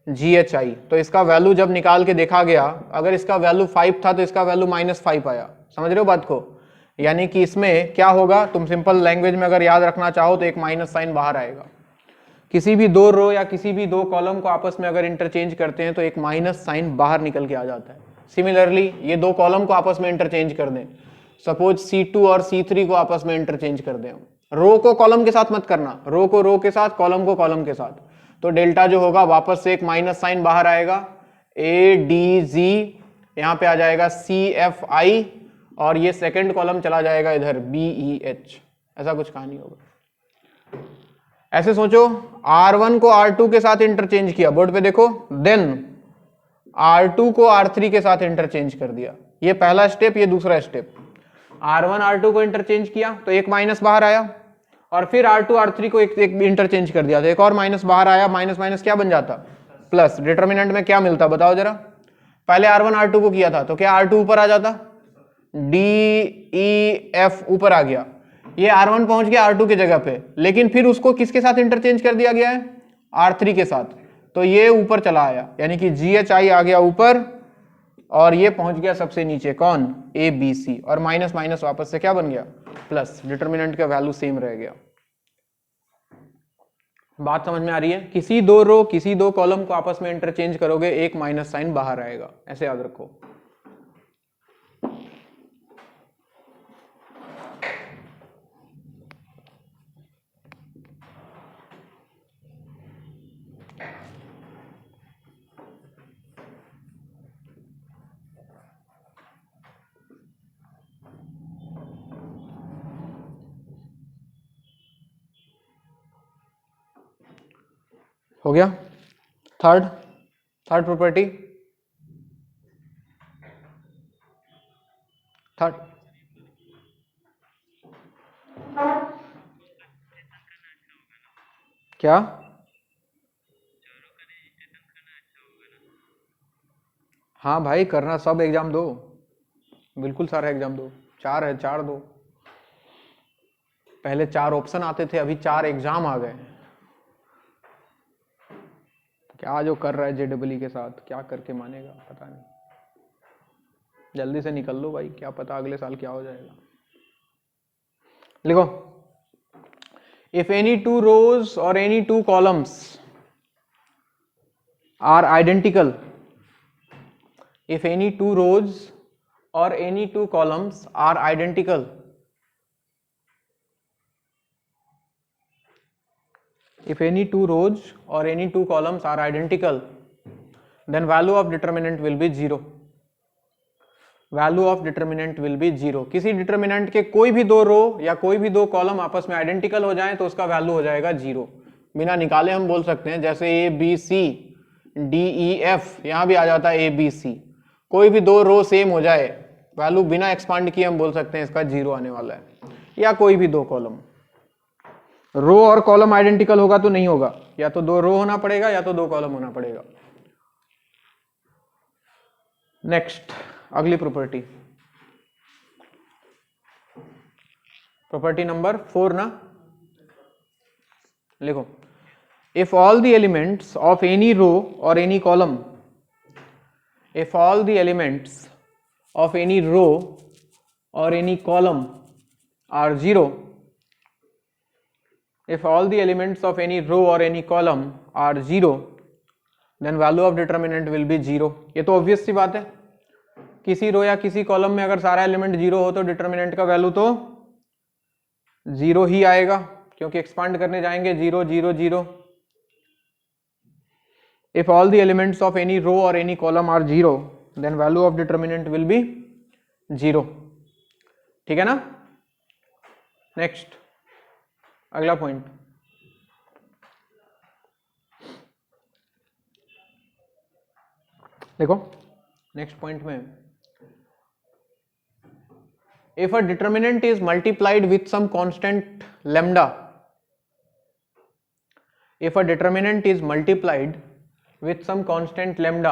GHI, तो इसका वैल्यू जब निकाल के देखा गया, अगर इसका वैल्यू 5 था तो इसका वैल्यू -5 आया। समझ रहे हो बात को, यानी कि इसमें क्या होगा, तुम सिंपल लैंग्वेज में अगर याद रखना चाहो तो एक माइनस साइन बाहर आएगा। किसी भी दो रो या किसी भी दो कॉलम को आपस में अगर इंटरचेंज करते हैं तो एक माइनस साइन बाहर निकल के आ जाता है। सिमिलरली ये दो कॉलम को आपस में इंटरचेंज कर दें, सपोज C2 और C3 को आपस में इंटरचेंज कर दें, रो को कॉलम के साथ मत करना, रो को रो के साथ, कॉलम को कॉलम के साथ, तो डेल्टा जो होगा वापस से एक माइनस साइन बाहर आएगा, ADG यहाँ पे आ जाएगा CFI और ये सेकंड कॉलम चला जाएगा इधर BEH, ऐसा कुछ कहानी होगा। ऐसे सोचो, R1 को R2 के साथ इंटरचेंज किया, बोर्ड पे देखो, देन R2 को R3 के साथ इंटरचेंज कर दिया, ये पहला स्टेप, ये दूसरा स्टेप। R1 R2 को इंटरचेंज किया तो एक माइनस बाहर आया, और फिर R2 R3 को एक इंटरचेंज कर दिया तो एक और माइनस बाहर आया, माइनस माइनस क्या बन जाता, प्लस। डिटर्मिनेंट में क्या मिलता बताओ जरा, पहले R1 R2 को किया था तो क्या R2 ऊपर आ जाता, DEF ऊपर आ गया, ये R1 पहुंच गया R2 की जगह पे, लेकिन फिर उसको किसके साथ इंटरचेंज कर दिया गया है, R3 के साथ, तो ये ऊपर चला आया, यानी कि GHI आ गया ऊपर और ये पहुंच गया सबसे नीचे, कौन, ABC, और माइनस माइनस वापस से क्या बन गया, प्लस। डिटर्मिनेंट का वैल्यू सेम रह गया। बात समझ में आ रही है, किसी दो रो किसी दो कॉलम को आपस में इंटरचेंज करोगे एक माइनस साइन बाहर आएगा, ऐसे याद रखो। हो गया। थर्ड प्रॉपर्टी, थर्ड क्या? हाँ भाई करना, सब एग्जाम दो, बिल्कुल सारा एग्जाम दो, 4 है 4 दो। पहले 4 ऑप्शन आते थे, अभी 4 एग्जाम आ गए। क्या जो कर रहा है JEE के साथ, क्या करके मानेगा पता नहीं। जल्दी से निकल लो भाई, क्या पता अगले साल क्या हो जाएगा। लिखो, इफ एनी 2 rows और any 2 columns are identical, if any 2 rows or any 2 columns are identical, if any 2 rows or any 2 columns are identical, then value of determinant will be 0, value of determinant will be 0। किसी determinant के कोई भी 2 रो या कोई भी 2 column आपस में identical हो जाएं तो उसका वैल्यू हो जाएगा 0। बिना निकाले हम बोल सकते हैं, जैसे ABC DEF, यहां भी आ जाता है ABC, कोई भी 2 रो सेम हो जाए, वैल्यू बिना एक्सपांड किए हम बोल सकते हैं इसका 0 आने वाला है। या कोई भी 2 कॉलम, रो और कॉलम आइडेंटिकल होगा तो नहीं होगा, या तो 2 रो होना पड़ेगा या तो 2 कॉलम होना पड़ेगा। नेक्स्ट, अगली प्रॉपर्टी, प्रॉपर्टी नंबर 4 ना, लिखो, if all the elements of any row और any column, if all the elements of any row or any column are 0, if all the elements of any row or any column are 0, then value of determinant will be 0। ये तो obvious सी बात है, किसी रो या किसी column में अगर सारा एलिमेंट 0 हो तो डिटर्मिनेंट का वैल्यू तो 0 ही आएगा, क्योंकि एक्सपांड करने जाएंगे 0 0 0। If all the elements of any row or any column are 0, then value of determinant will be 0। ठीक है ना। नेक्स्ट, अगला पॉइंट, देखो नेक्स्ट पॉइंट में, if a determinant is multiplied with some constant lambda, if a determinant is multiplied with some constant lambda,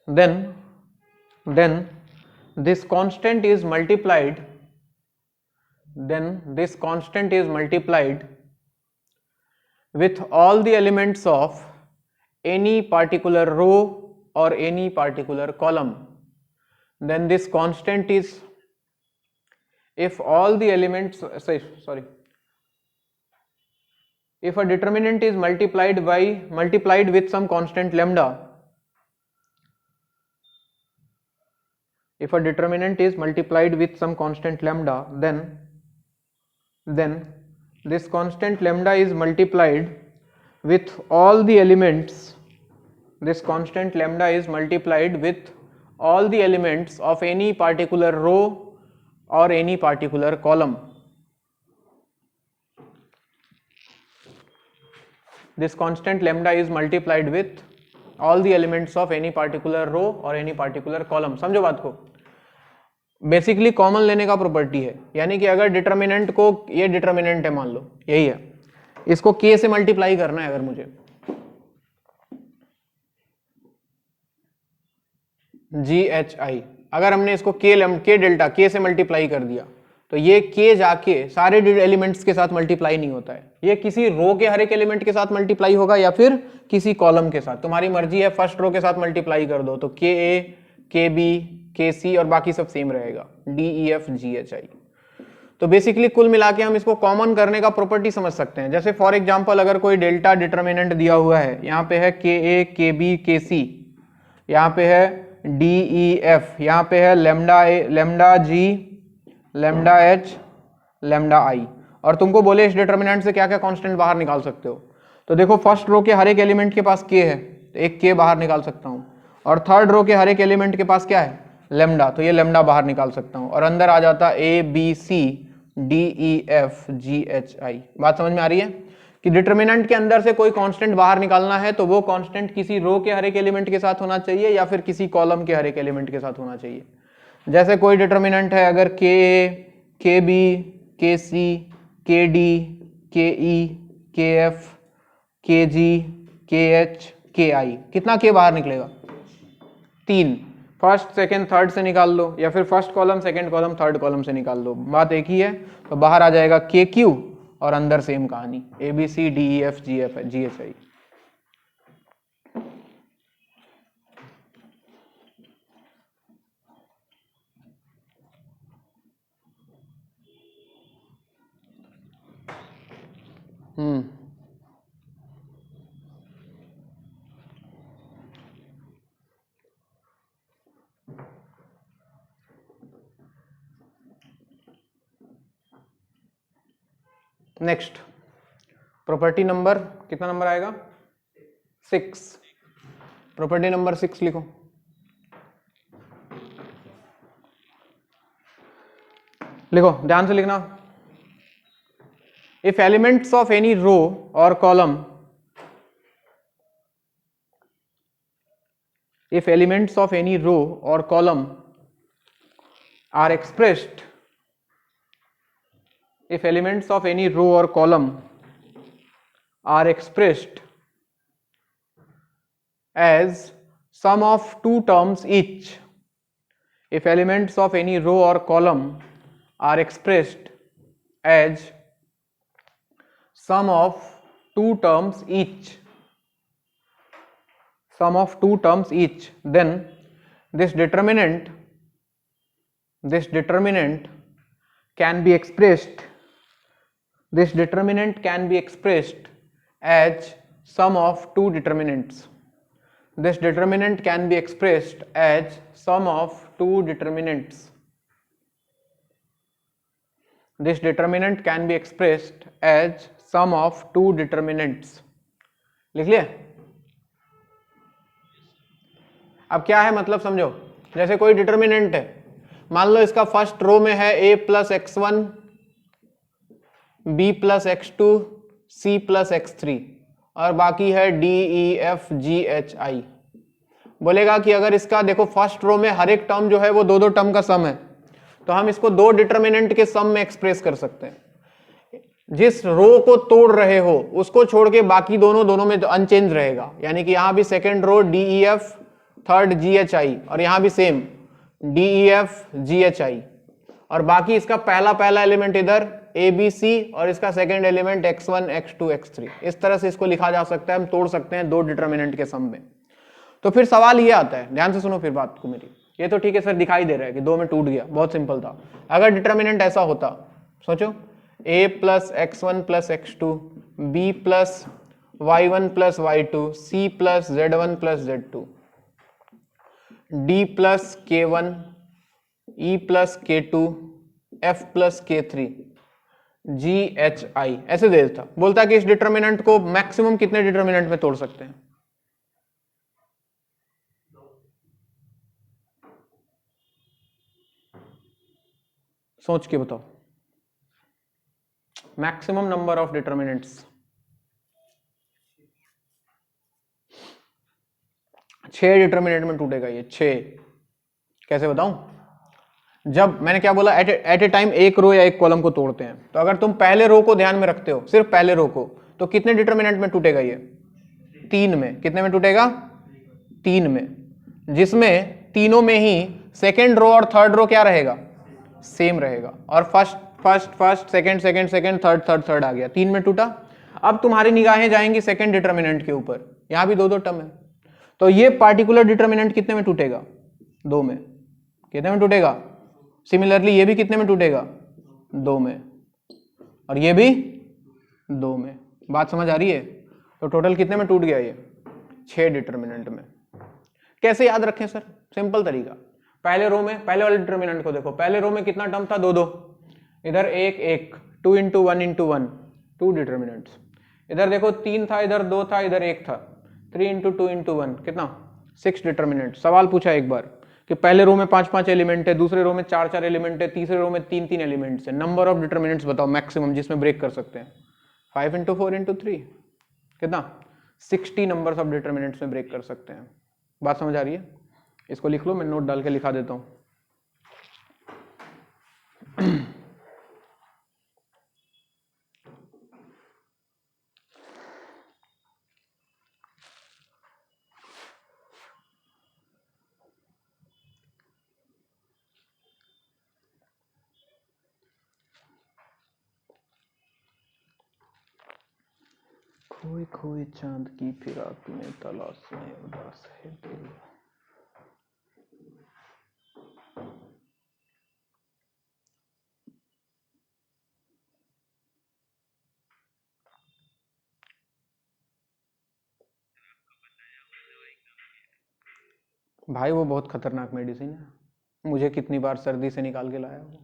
then this constant is multiplied, with all the elements of any particular row or any particular column. Then this constant is, if all the elements, if a determinant is multiplied with some constant lambda, if a determinant is multiplied with some constant lambda, then this constant lambda is multiplied with all the elements, this constant lambda is multiplied with all the elements of any particular row or any particular column. This constant lambda is multiplied with all the elements of any particular row or any particular column। समझो बात को, basically common लेने का property है, यानी कि अगर determinant को, ये डिटर्मिनेंट है मान लो, यही है, इसको k से मल्टीप्लाई करना है, अगर मुझे GHI, अगर हमने इसको k डेल्टा k से मल्टीप्लाई कर दिया तो ये k जाके सारे एलिमेंट्स के साथ मल्टीप्लाई नहीं होता है, ये किसी रो के हर एक एलिमेंट के साथ मल्टीप्लाई होगा या फिर किसी कॉलम के साथ, तुम्हारी मर्जी है, फर्स्ट रो के साथ मल्टीप्लाई कर दो तो KA KB KC और बाकी सब सेम रहेगा, DEF GHI। तो बेसिकली कुल मिला के हम इसको कॉमन करने का प्रॉपर्टी समझ सकते हैं। जैसे फॉर एग्जांपल अगर कोई डेल्टा डिटर्मिनेंट दिया हुआ है, यहाँ पे है KA KB KC, यहाँ पे है DEF, यहाँ पे है lambda G lambda H lambda I, और तुमको बोले इस डिटर्मिनेंट से क्या क्या कांस्टेंट बाहर निकाल सकते हो, तो देखो फर्स्ट रो के हर एक एलिमेंट के पास k है तो एक k बाहर निकाल सकता हूँ, और थर्ड रो के हर एक एलिमेंट के पास क्या है, लैम्डा, तो ये लैम्डा बाहर निकाल सकता हूँ, और अंदर आ जाता A B C D E F G H I। बात समझ में आ रही है। कि डिटर्मिनेंट के अंदर से कोई कांस्टेंट बाहर निकालना है तो वो कांस्टेंट किसी रो के हर एक एलिमेंट के साथ होना चाहिए या फिर किसी कॉलम के हर एक एलिमेंट के साथ होना चाहिए। जैसे कोई डिटर्मिनेंट है अगर के ए, के बी, के सी, के डी, के ई, के एफ, के जी, के एच, के आई, कितना के बाहर निकलेगा? 3। फर्स्ट सेकंड थर्ड से निकाल लो या फिर first column second column third column से निकाल लो, बात एक ही है। तो बाहर आ जाएगा के क्यू और अंदर सेम कहानी A B C D E F G F G H I. Next property number कितना नंबर आएगा? 6। प्रॉपर्टी नंबर 6 लिखो। लिखो ध्यान से लिखना। If elements of any row और column, if elements of any row or column are expressed, if elements of any row or column are expressed as sum of two terms each, if elements of any row or column are expressed as sum of two terms each, sum of two terms each, then this determinant can be expressed, this determinant can be expressed as sum of two determinants, this determinant can be expressed as sum of two determinants, this determinant can be expressed as sum of two determinants। लिख लिया? अब क्या है मतलब समझो। जैसे कोई determinant है, मान लो इसका फर्स्ट रो में है a plus X one, B plus X two, C plus X three और बाकी है D E F G H I. बोलेगा कि अगर इसका देखो फर्स्ट रो में हर एक टर्म जो है वो दो दो टर्म का सम है, तो हम इसको दो डिटर्मिनेंट के सम में एक्सप्रेस कर सकते हैं। जिस रो को तोड़ रहे हो उसको छोड़ के बाकी दोनों में अनचेंज रहेगा, यानी कि यहां भी second row D E F, third G H I और यहां भी same D E F G H I, और बाकी इसका पहला एलिमेंट इधर ए बी सी और इसका second element x1 x2 x3। इस तरह से इसको लिखा जा सकता है, हम तोड़ सकते हैं दो डिटर्मिनेंट के सम में। तो फिर सवाल ये आता है, ध्यान से सुनो फिर बात को मेरी। ये तो ठीक है सर, दिखाई दे रहा है कि दो में टूट गया, बहुत सिंपल था। अगर डिटर्मिनेंट ऐसा होता, सोचो a plus X one plus X two, B plus Y one plus Y two, C plus Z one plus Z two, D plus K one, E plus K two, F plus K three, G H I, ऐसे दे देता। बोलता कि इस determinant को maximum कितने determinant में तोड़ सकते हैं? सोच के बताओ। Maximum number of determinants 6 determinant में टूटेगा ये 6। कैसे बताऊं? जब मैंने क्या बोला, एट ए टाइम एक रो या एक कॉलम को तोड़ते हैं, तो अगर तुम पहले रो को ध्यान में रखते हो, सिर्फ पहले रो को, तो कितने डिटर्मिनेंट में टूटेगा ये? 3 में। कितने में टूटेगा? 3 में, जिसमें तीनों में ही सेकेंड रो और थर्ड रो क्या रहेगा? सेम रहेगा, और first second second second third third third आ गया, 3 में टूटा। अब तुम्हारी निगाहें जाएंगी सेकेंड डिटर्मिनेंट के ऊपर, यहां भी दो दो टर्म है, तो ये पार्टिकुलर डिटर्मिनेंट कितने में टूटेगा? 2 में। कितने में टूटेगा? सिमिलरली ये भी कितने में टूटेगा? 2 में, और ये भी 2 में। बात समझ आ रही है? तो टोटल कितने में टूट गया ये? 6 डिटर्मिनेंट में। कैसे याद रखें सर? सिंपल तरीका, पहले रो में पहले वाले डिटर्मिनेंट को देखो, पहले रो में कितना टर्म था? 2 2, इधर एक 2 इंटू 1 इंटू 1, 2 डिटर्मिनेंट्स। इधर देखो 3 था, इधर 2 था, इधर 1 था, 3 इंटू 2 इंटू 1 कितना? 6 डिटर्मिनेंट। सवाल पूछा एक बार कि पहले रो में 5 एलिमेंट है, दूसरे रो में 4 एलिमेंट है, तीसरे रो में 3 एलिमेंट्स है, नंबर ऑफ डिटर्मिनेंट्स बताओ मैक्सिमम जिसमें ब्रेक कर सकते हैं। 5 इंटू 4 इंटू 3 कितना 60 नंबर्स ऑफ डिटर्मिनेंट्स में ब्रेक कर सकते हैं। बात समझ आ रही है? इसको लिख लो, मैं नोट डाल के लिखा देता हूँ। खोई खोई चांद की फिराक में तलाश में उदास है दिल। भाई वो बहुत खतरनाक मेडिसिन है, मुझे कितनी बार सर्दी से निकाल के लाया वो।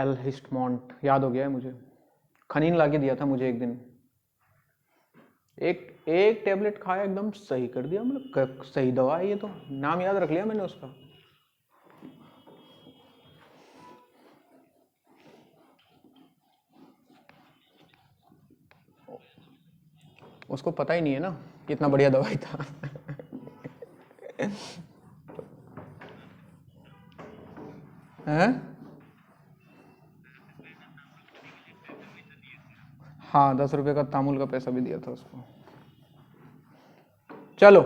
एल हिस्टमॉन्ट याद हो गया है मुझे, खनीन ला के दिया था मुझे एक दिन, एक टेबलेट खाया एकदम सही कर दिया, मतलब सही दवा है ये तो, नाम याद रख लिया मैंने उसका। उसको पता ही नहीं है ना कितना बढ़िया दवाई था। हैं? हाँ 10 रुपए का तामुल का पैसा भी दिया था उसको। चलो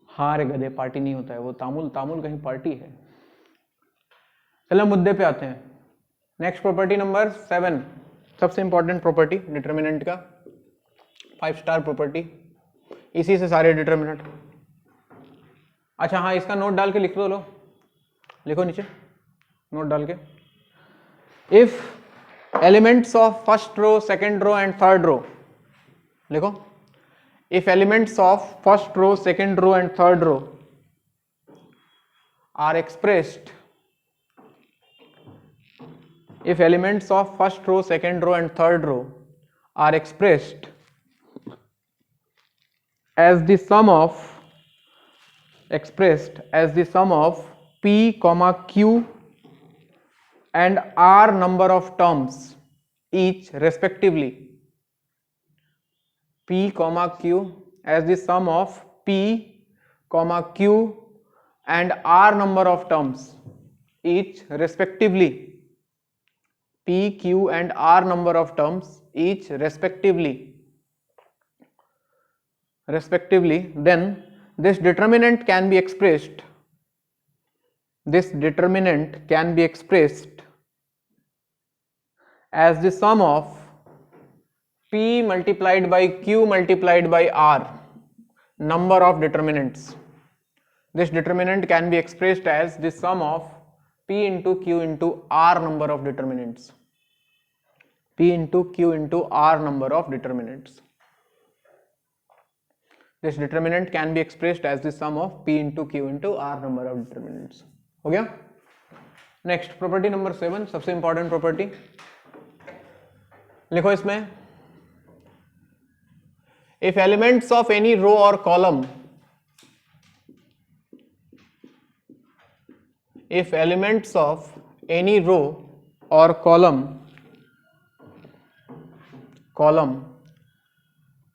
हाँ रे गधे, पार्टी नहीं होता है वो, तामुल तामुल कहीं पार्टी है। चलो मुद्दे पे आते हैं। नेक्स्ट प्रॉपर्टी नंबर 7, सबसे इंपॉर्टेंट प्रॉपर्टी डिटर्मिनेंट का, 5 स्टार प्रॉपर्टी, इसी से सारे डिटर्मिनेंट। अच्छा हाँ, इसका नोट डाल के लिख दो, लो लिखो नीचे नोट डाल के। If elements of first row, second row and third row, लिखो if elements of first row, second row and third row are expressed, if elements of first row, second row and third row are expressed as the sum of p comma q and r number of terms each respectively, p comma q as the sum of p comma q and r number of terms each respectively, p q and r number of terms each respectively, then this determinant can be expressed as the sum of p multiplied by q multiplied by r number of determinants. This determinant can be expressed as the sum of p into q into r number of determinants. p into q into r number of determinants. This determinant can be expressed as the sum of p into q into r number of determinants. हो गया? Next property number 7, सबसे important property, लिखो इसमें, if elements of any row or column, if elements of any row or column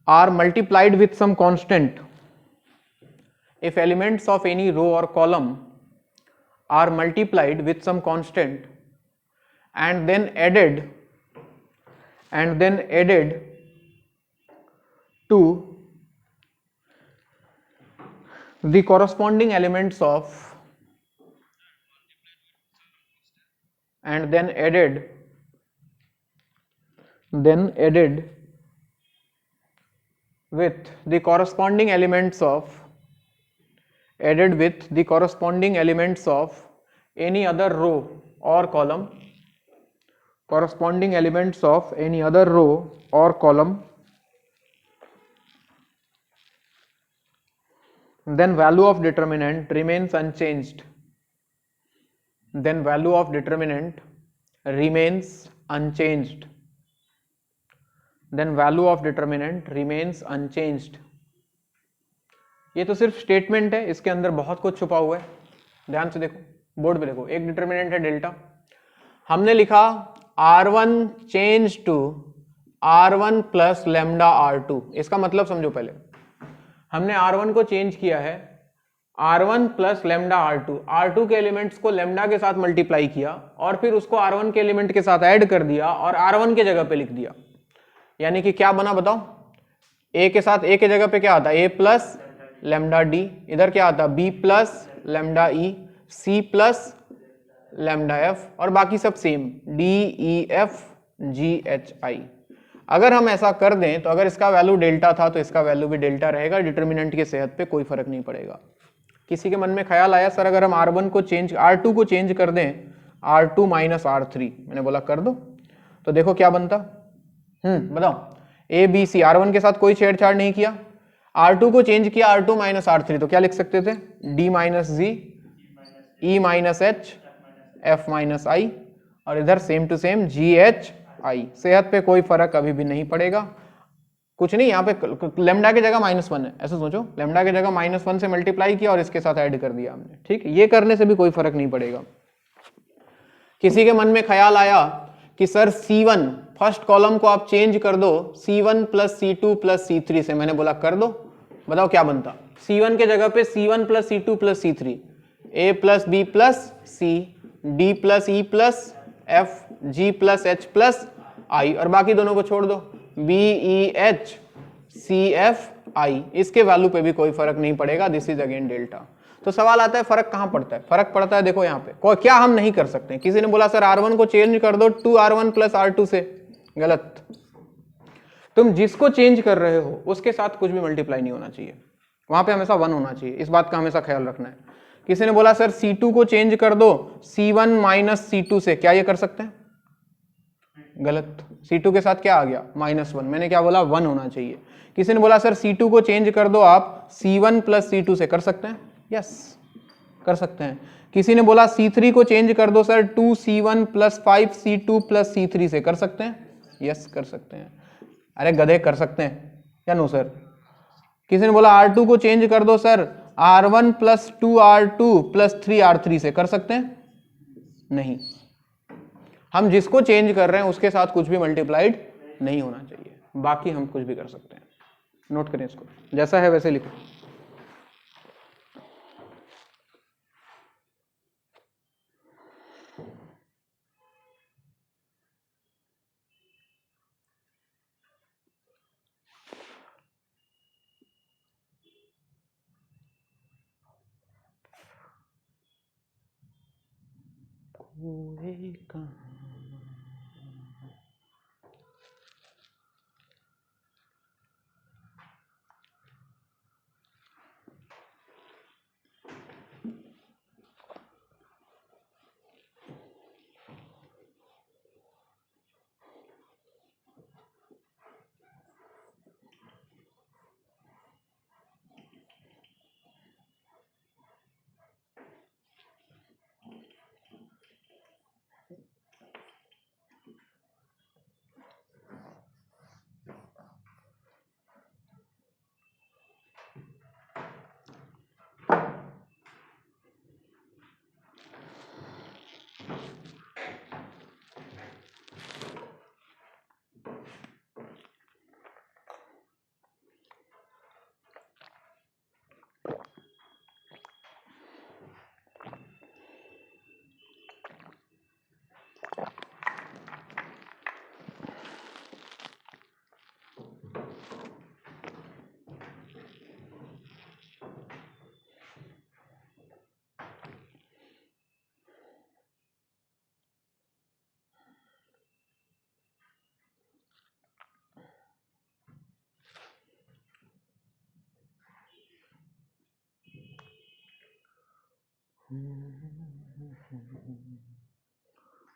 are multiplied with some constant, if elements of any row or column are multiplied with some constant and then added to the corresponding elements of with the corresponding elements of any other row or column, then value of determinant remains unchanged. ये तो सिर्फ statement है, इसके अंदर बहुत कुछ छुपा हुआ है, ध्यान से देखो, बोर्ड पे देखो। एक डिटर्मिनेंट है डेल्टा, हमने लिखा R1 change to R1 plus lambda R2। इसका मतलब समझो, पहले हमने R1 को चेंज किया है R1 plus lambda R2, R2 के एलिमेंट्स को लेमडा के साथ मल्टीप्लाई किया और फिर उसको R1 के एलिमेंट के साथ ऐड कर दिया और R1 के जगह पे लिख दिया। यानी कि क्या बना बताओ, A के साथ A के जगह पे क्या आता है, A प्लस लेमडा D, इधर क्या आता है B plus lambda E, C plus lambda F और बाकी सब same D E F G H I। अगर हम ऐसा कर दें तो अगर इसका वैल्यू डेल्टा था तो इसका वैल्यू भी डेल्टा रहेगा, डिटर्मिनेंट की सेहत पे कोई फर्क नहीं पड़ेगा। किसी के मन में ख्याल आया सर अगर हम R1 को चेंज R2 को चेंज कर दें R2 माइनस R3, मैंने बोला कर दो, तो देखो क्या बनता। बताओ, A B C, R1 के साथ कोई छेड़छाड़ नहीं किया, R2 को चेंज किया R2 माइनस R3, तो क्या लिख सकते थे D माइनस G E माइनस H F माइनस I और इधर same to same G H I। सेहत पे कोई फर्क अभी भी नहीं पड़ेगा, कुछ नहीं, यहाँ पे लेमडा की जगह -1 है, ऐसे सोचो, लेमडा की जगह -1 से मल्टीप्लाई किया और इसके साथ ऐड कर दिया हमने, ठीक। ये करने से भी कोई फर्क नहीं पड़ेगा। किसी के मन में ख्याल आया कि सर C1 फर्स्ट कॉलम को आप चेंज कर दो C1 plus C2 plus C3 से, मैंने बोला कर दो, बताओ क्या बनता। C1 के जगह पे C1 plus C2 plus C3, A plus B plus C, D plus E plus F, G plus H plus I और बाकी दोनों को छोड़ दो B E H C F I। इसके वैल्यू पे भी कोई फर्क नहीं पड़ेगा, दिस इज अगेन डेल्टा। तो सवाल आता है फर्क कहां पड़ता है, फर्क पड़ता है देखो यहाँ पे, क्या हम नहीं कर सकते। किसी ने बोला सर R1 को चेंज कर दो 2R1 प्लस R2 से, गलत। तुम जिसको चेंज कर रहे हो उसके साथ कुछ भी मल्टीप्लाई नहीं होना चाहिए, वहां पे हमेशा 1 होना चाहिए, इस बात का हमेशा ख्याल रखना है। किसी ने बोला सर C2 को चेंज कर दो C1 माइनस C2 से, क्या ये कर सकते हैं, गलत। C2 के साथ क्या आ गया -1, मैंने क्या बोला 1 होना चाहिए। किसी ने बोला सर C2 को चेंज कर दो आप C1 प्लस C2 से, कर सकते हैं, यस कर सकते हैं। किसी ने बोला C3 को चेंज कर दो sir 2C1 plus 5C2 plus C3 से, कर सकते हैं, यस कर सकते हैं। अरे गधे, कर सकते हैं या नो सर। किसी ने बोला R2 को चेंज कर दो sir R1 plus 2R2 plus 3R3 से, कर सकते हैं, नहीं। हम जिसको चेंज कर रहे हैं उसके साथ कुछ भी मल्टीप्लाइड नहीं होना चाहिए, बाकी हम कुछ भी कर सकते हैं। नोट करें इसको, जैसा है वैसे लिखो।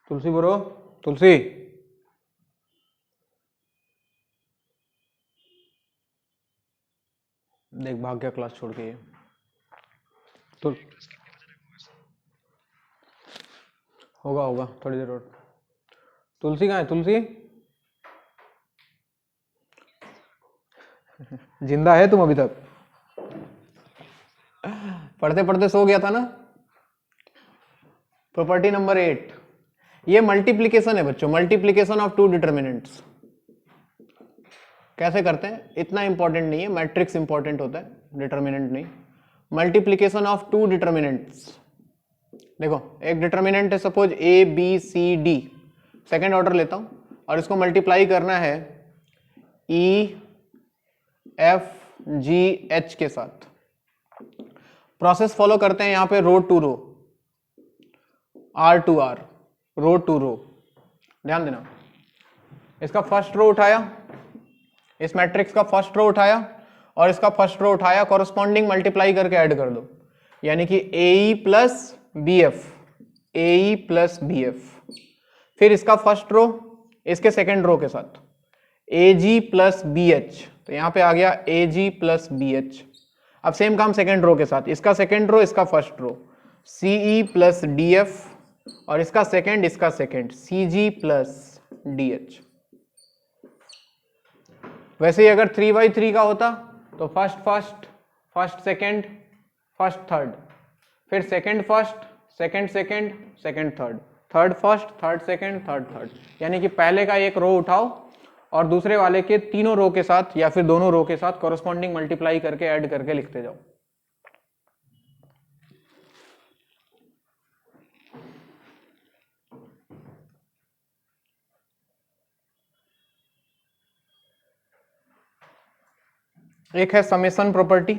तुलसी बोलो, तुलसी देख भाग गया क्लास छोड़ के। ये तो होगा होगा थोड़ी देर और। तुलसी कहाँ है, तुलसी जिंदा है तुम अभी तक? पढ़ते पढ़ते सो गया था ना। प्रॉपर्टी नंबर 8, ये मल्टीप्लीकेशन है बच्चों, मल्टीप्लीकेशन ऑफ टू डिटर्मिनेंट्स। कैसे करते हैं इतना इंपॉर्टेंट नहीं है, मैट्रिक्स इंपॉर्टेंट होता है, डिटर्मिनेंट नहीं। Multiplication of two determinants. देखो एक डिटर्मिनेंट है suppose A B C D, second order लेता हूं और इसको मल्टीप्लाई करना है ई एफ जी एच के साथ। प्रोसेस फॉलो करते हैं यहां पे row to row, R to R, row to row. ध्यान देना, इसका फर्स्ट रो उठाया, इस मैट्रिक्स का फर्स्ट रो उठाया और इसका फर्स्ट रो उठाया, कॉरस्पॉन्डिंग मल्टीप्लाई करके ऐड कर दो, यानी कि A plus B F, A plus B F. फिर इसका फर्स्ट रो इसके सेकेंड रो के साथ A G plus B H, तो यहां पे आ गया A G plus B H. अब सेम काम सेकेंड रो के साथ, इसका सेकेंड रो इसका first row C E plus D F और इसका second C G plus D H. वैसे ही अगर 3/3 का होता तो फर्स्ट सेकेंड फर्स्ट थर्ड, फिर second first second third first third second third, यानी कि पहले का एक रो उठाओ और दूसरे वाले के तीनों रो के साथ या फिर दोनों रो के साथ कॉरस्पॉन्डिंग मल्टीप्लाई करके ऐड करके लिखते जाओ। एक है समेशन प्रॉपर्टी,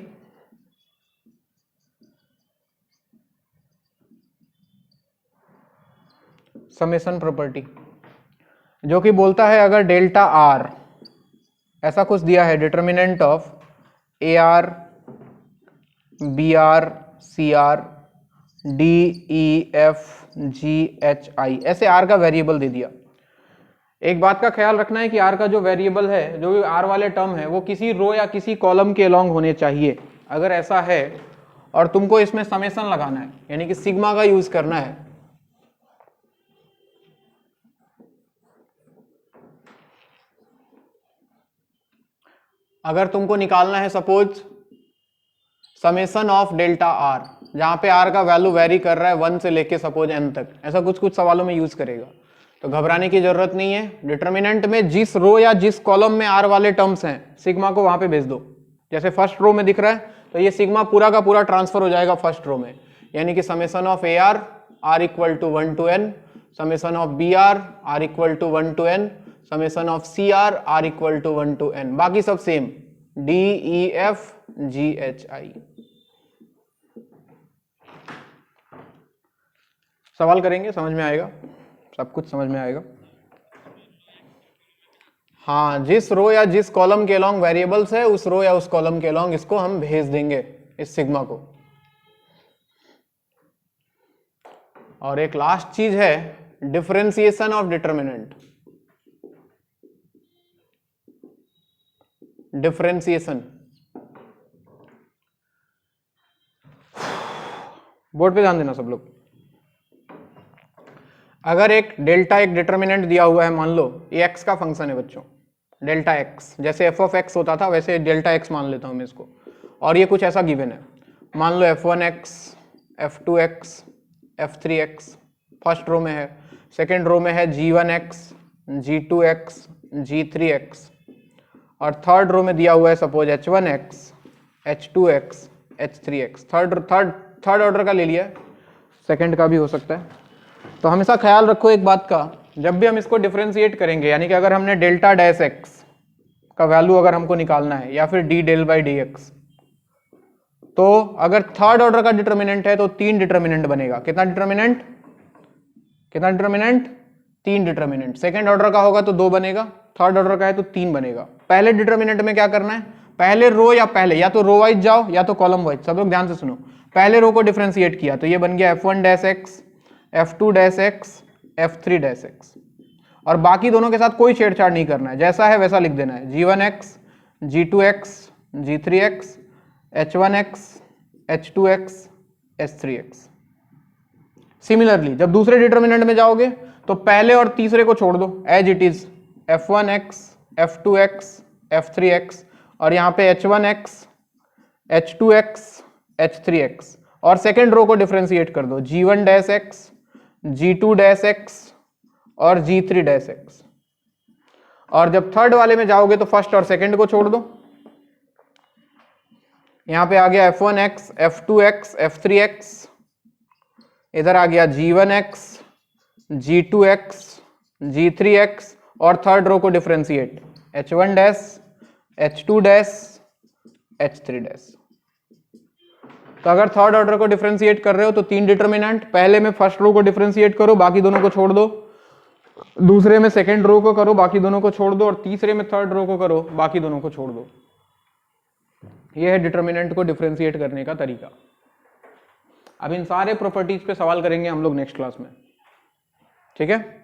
समेशन प्रॉपर्टी जो कि बोलता है अगर डेल्टा आर ऐसा कुछ दिया है, determinant of A R B R C R D E F G H I, ऐसे आर का वेरिएबल दे दिया। एक बात का ख्याल रखना है कि आर का जो वेरिएबल है, जो भी आर वाले टर्म है, वो किसी रो या किसी कॉलम के अलोंग होने चाहिए। अगर ऐसा है और तुमको इसमें समेशन लगाना है, यानी कि सिग्मा का यूज करना है, अगर तुमको निकालना है suppose summation of delta R, जहां पे आर का वैल्यू वेरी कर रहा है 1 से लेके सपोज n तक, ऐसा कुछ सवालों में यूज करेगा, तो घबराने की जरूरत नहीं है। डिटर्मिनेंट में जिस रो या जिस कॉलम में आर वाले टर्म्स हैं, सिग्मा को वहां पे भेज दो। जैसे फर्स्ट रो में दिख रहा है तो ये सिग्मा पूरा का पूरा ट्रांसफर हो जाएगा फर्स्ट रो में, यानी कि summation of A R equal to 1 to n, summation of B R equal to 1 to n, summation of C R equal to 1 to n, बाकी सब same D E F G H I. सवाल करेंगे, समझ में आएगा, सब कुछ समझ में आएगा। हाँ, जिस रो या जिस कॉलम के अलोंग वेरिएबल्स है, उस रो या उस कॉलम के अलोंग इसको हम भेज देंगे, इस सिग्मा को। और एक लास्ट चीज है differentiation of determinant. Differentiation board पे ध्यान देना सब लोग। अगर एक डेल्टा एक डिटर्मिनेंट दिया हुआ है, मान लो ये x का फंक्शन है बच्चों, डेल्टा x, जैसे f ऑफ x होता था वैसे डेल्टा x मान लेता हूं मैं इसको, और ये कुछ ऐसा गिवन है, मान लो f1x f2x f3x, first row में है, सेकेंड रो में है g1x g2x g3x, और थर्ड रो में दिया हुआ है suppose h1x h2x h3x, third order का ले लिया, सेकेंड का भी हो सकता है। तो हमेशा ख्याल रखो एक बात का, जब भी हम इसको डिफरेंशिएट करेंगे, यानी कि अगर हमने डेल्टा डैश x का वैल्यू अगर हमको निकालना है या फिर d डेल बाई dx, तो अगर थर्ड ऑर्डर का डिटर्मिनेंट है तो 3 डिटर्मिनेंट बनेगा। कितना डिटर्मिनेंट? 3 डिटर्मिनेंट। सेकेंड ऑर्डर का होगा तो 2 बनेगा, थर्ड ऑर्डर का है तो 3 बनेगा। पहले डिटर्मिनेंट में क्या करना है, पहले रो या पहले या तो रो वाइज जाओ या तो कॉलम वाइज, सब लोग ध्यान से सुनो। पहले रो को डिफरेंशिएट किया तो ये बन गया f1 dash x f2 dash x f3 dash x, और बाकी दोनों के साथ कोई छेड़छाड़ नहीं करना है, जैसा है वैसा लिख देना है, g1x g2x g3x h1x h2x h3x। Similarly जब दूसरे डिटर्मिनेंट में जाओगे तो पहले और तीसरे को छोड़ दो as it is, f1x f2x f3x, और यहाँ पे h1x h2x h3x, और सेकेंड रो को डिफरेंशिएट कर दो, g1 dash x g2 dash x और G3 डैश एक्स। और जब थर्ड वाले में जाओगे तो फर्स्ट और सेकंड को छोड़ दो। यहां पे आ गया F1x, F2x, F3x, इधर आ गया G1x, G2x, G3x, और थर्ड रो को differentiate H1 dash, H2 dash, H3 dash. तो अगर थर्ड ऑर्डर को डिफरेंशिएट कर रहे हो तो 3 डिटर्मिनेंट, पहले में फर्स्ट रो को डिफरेंशिएट करो, बाकी दोनों को छोड़ दो, दूसरे में सेकंड रो को करो, बाकी दोनों को छोड़ दो, और तीसरे में थर्ड रो को करो, बाकी दोनों को छोड़ दो। यह है डिटर्मिनेंट को डिफरेंशिएट करने का तरीका। अब इन सारे प्रॉपर्टीज पे सवाल करेंगे हम लोग नेक्स्ट क्लास में, ठीक है।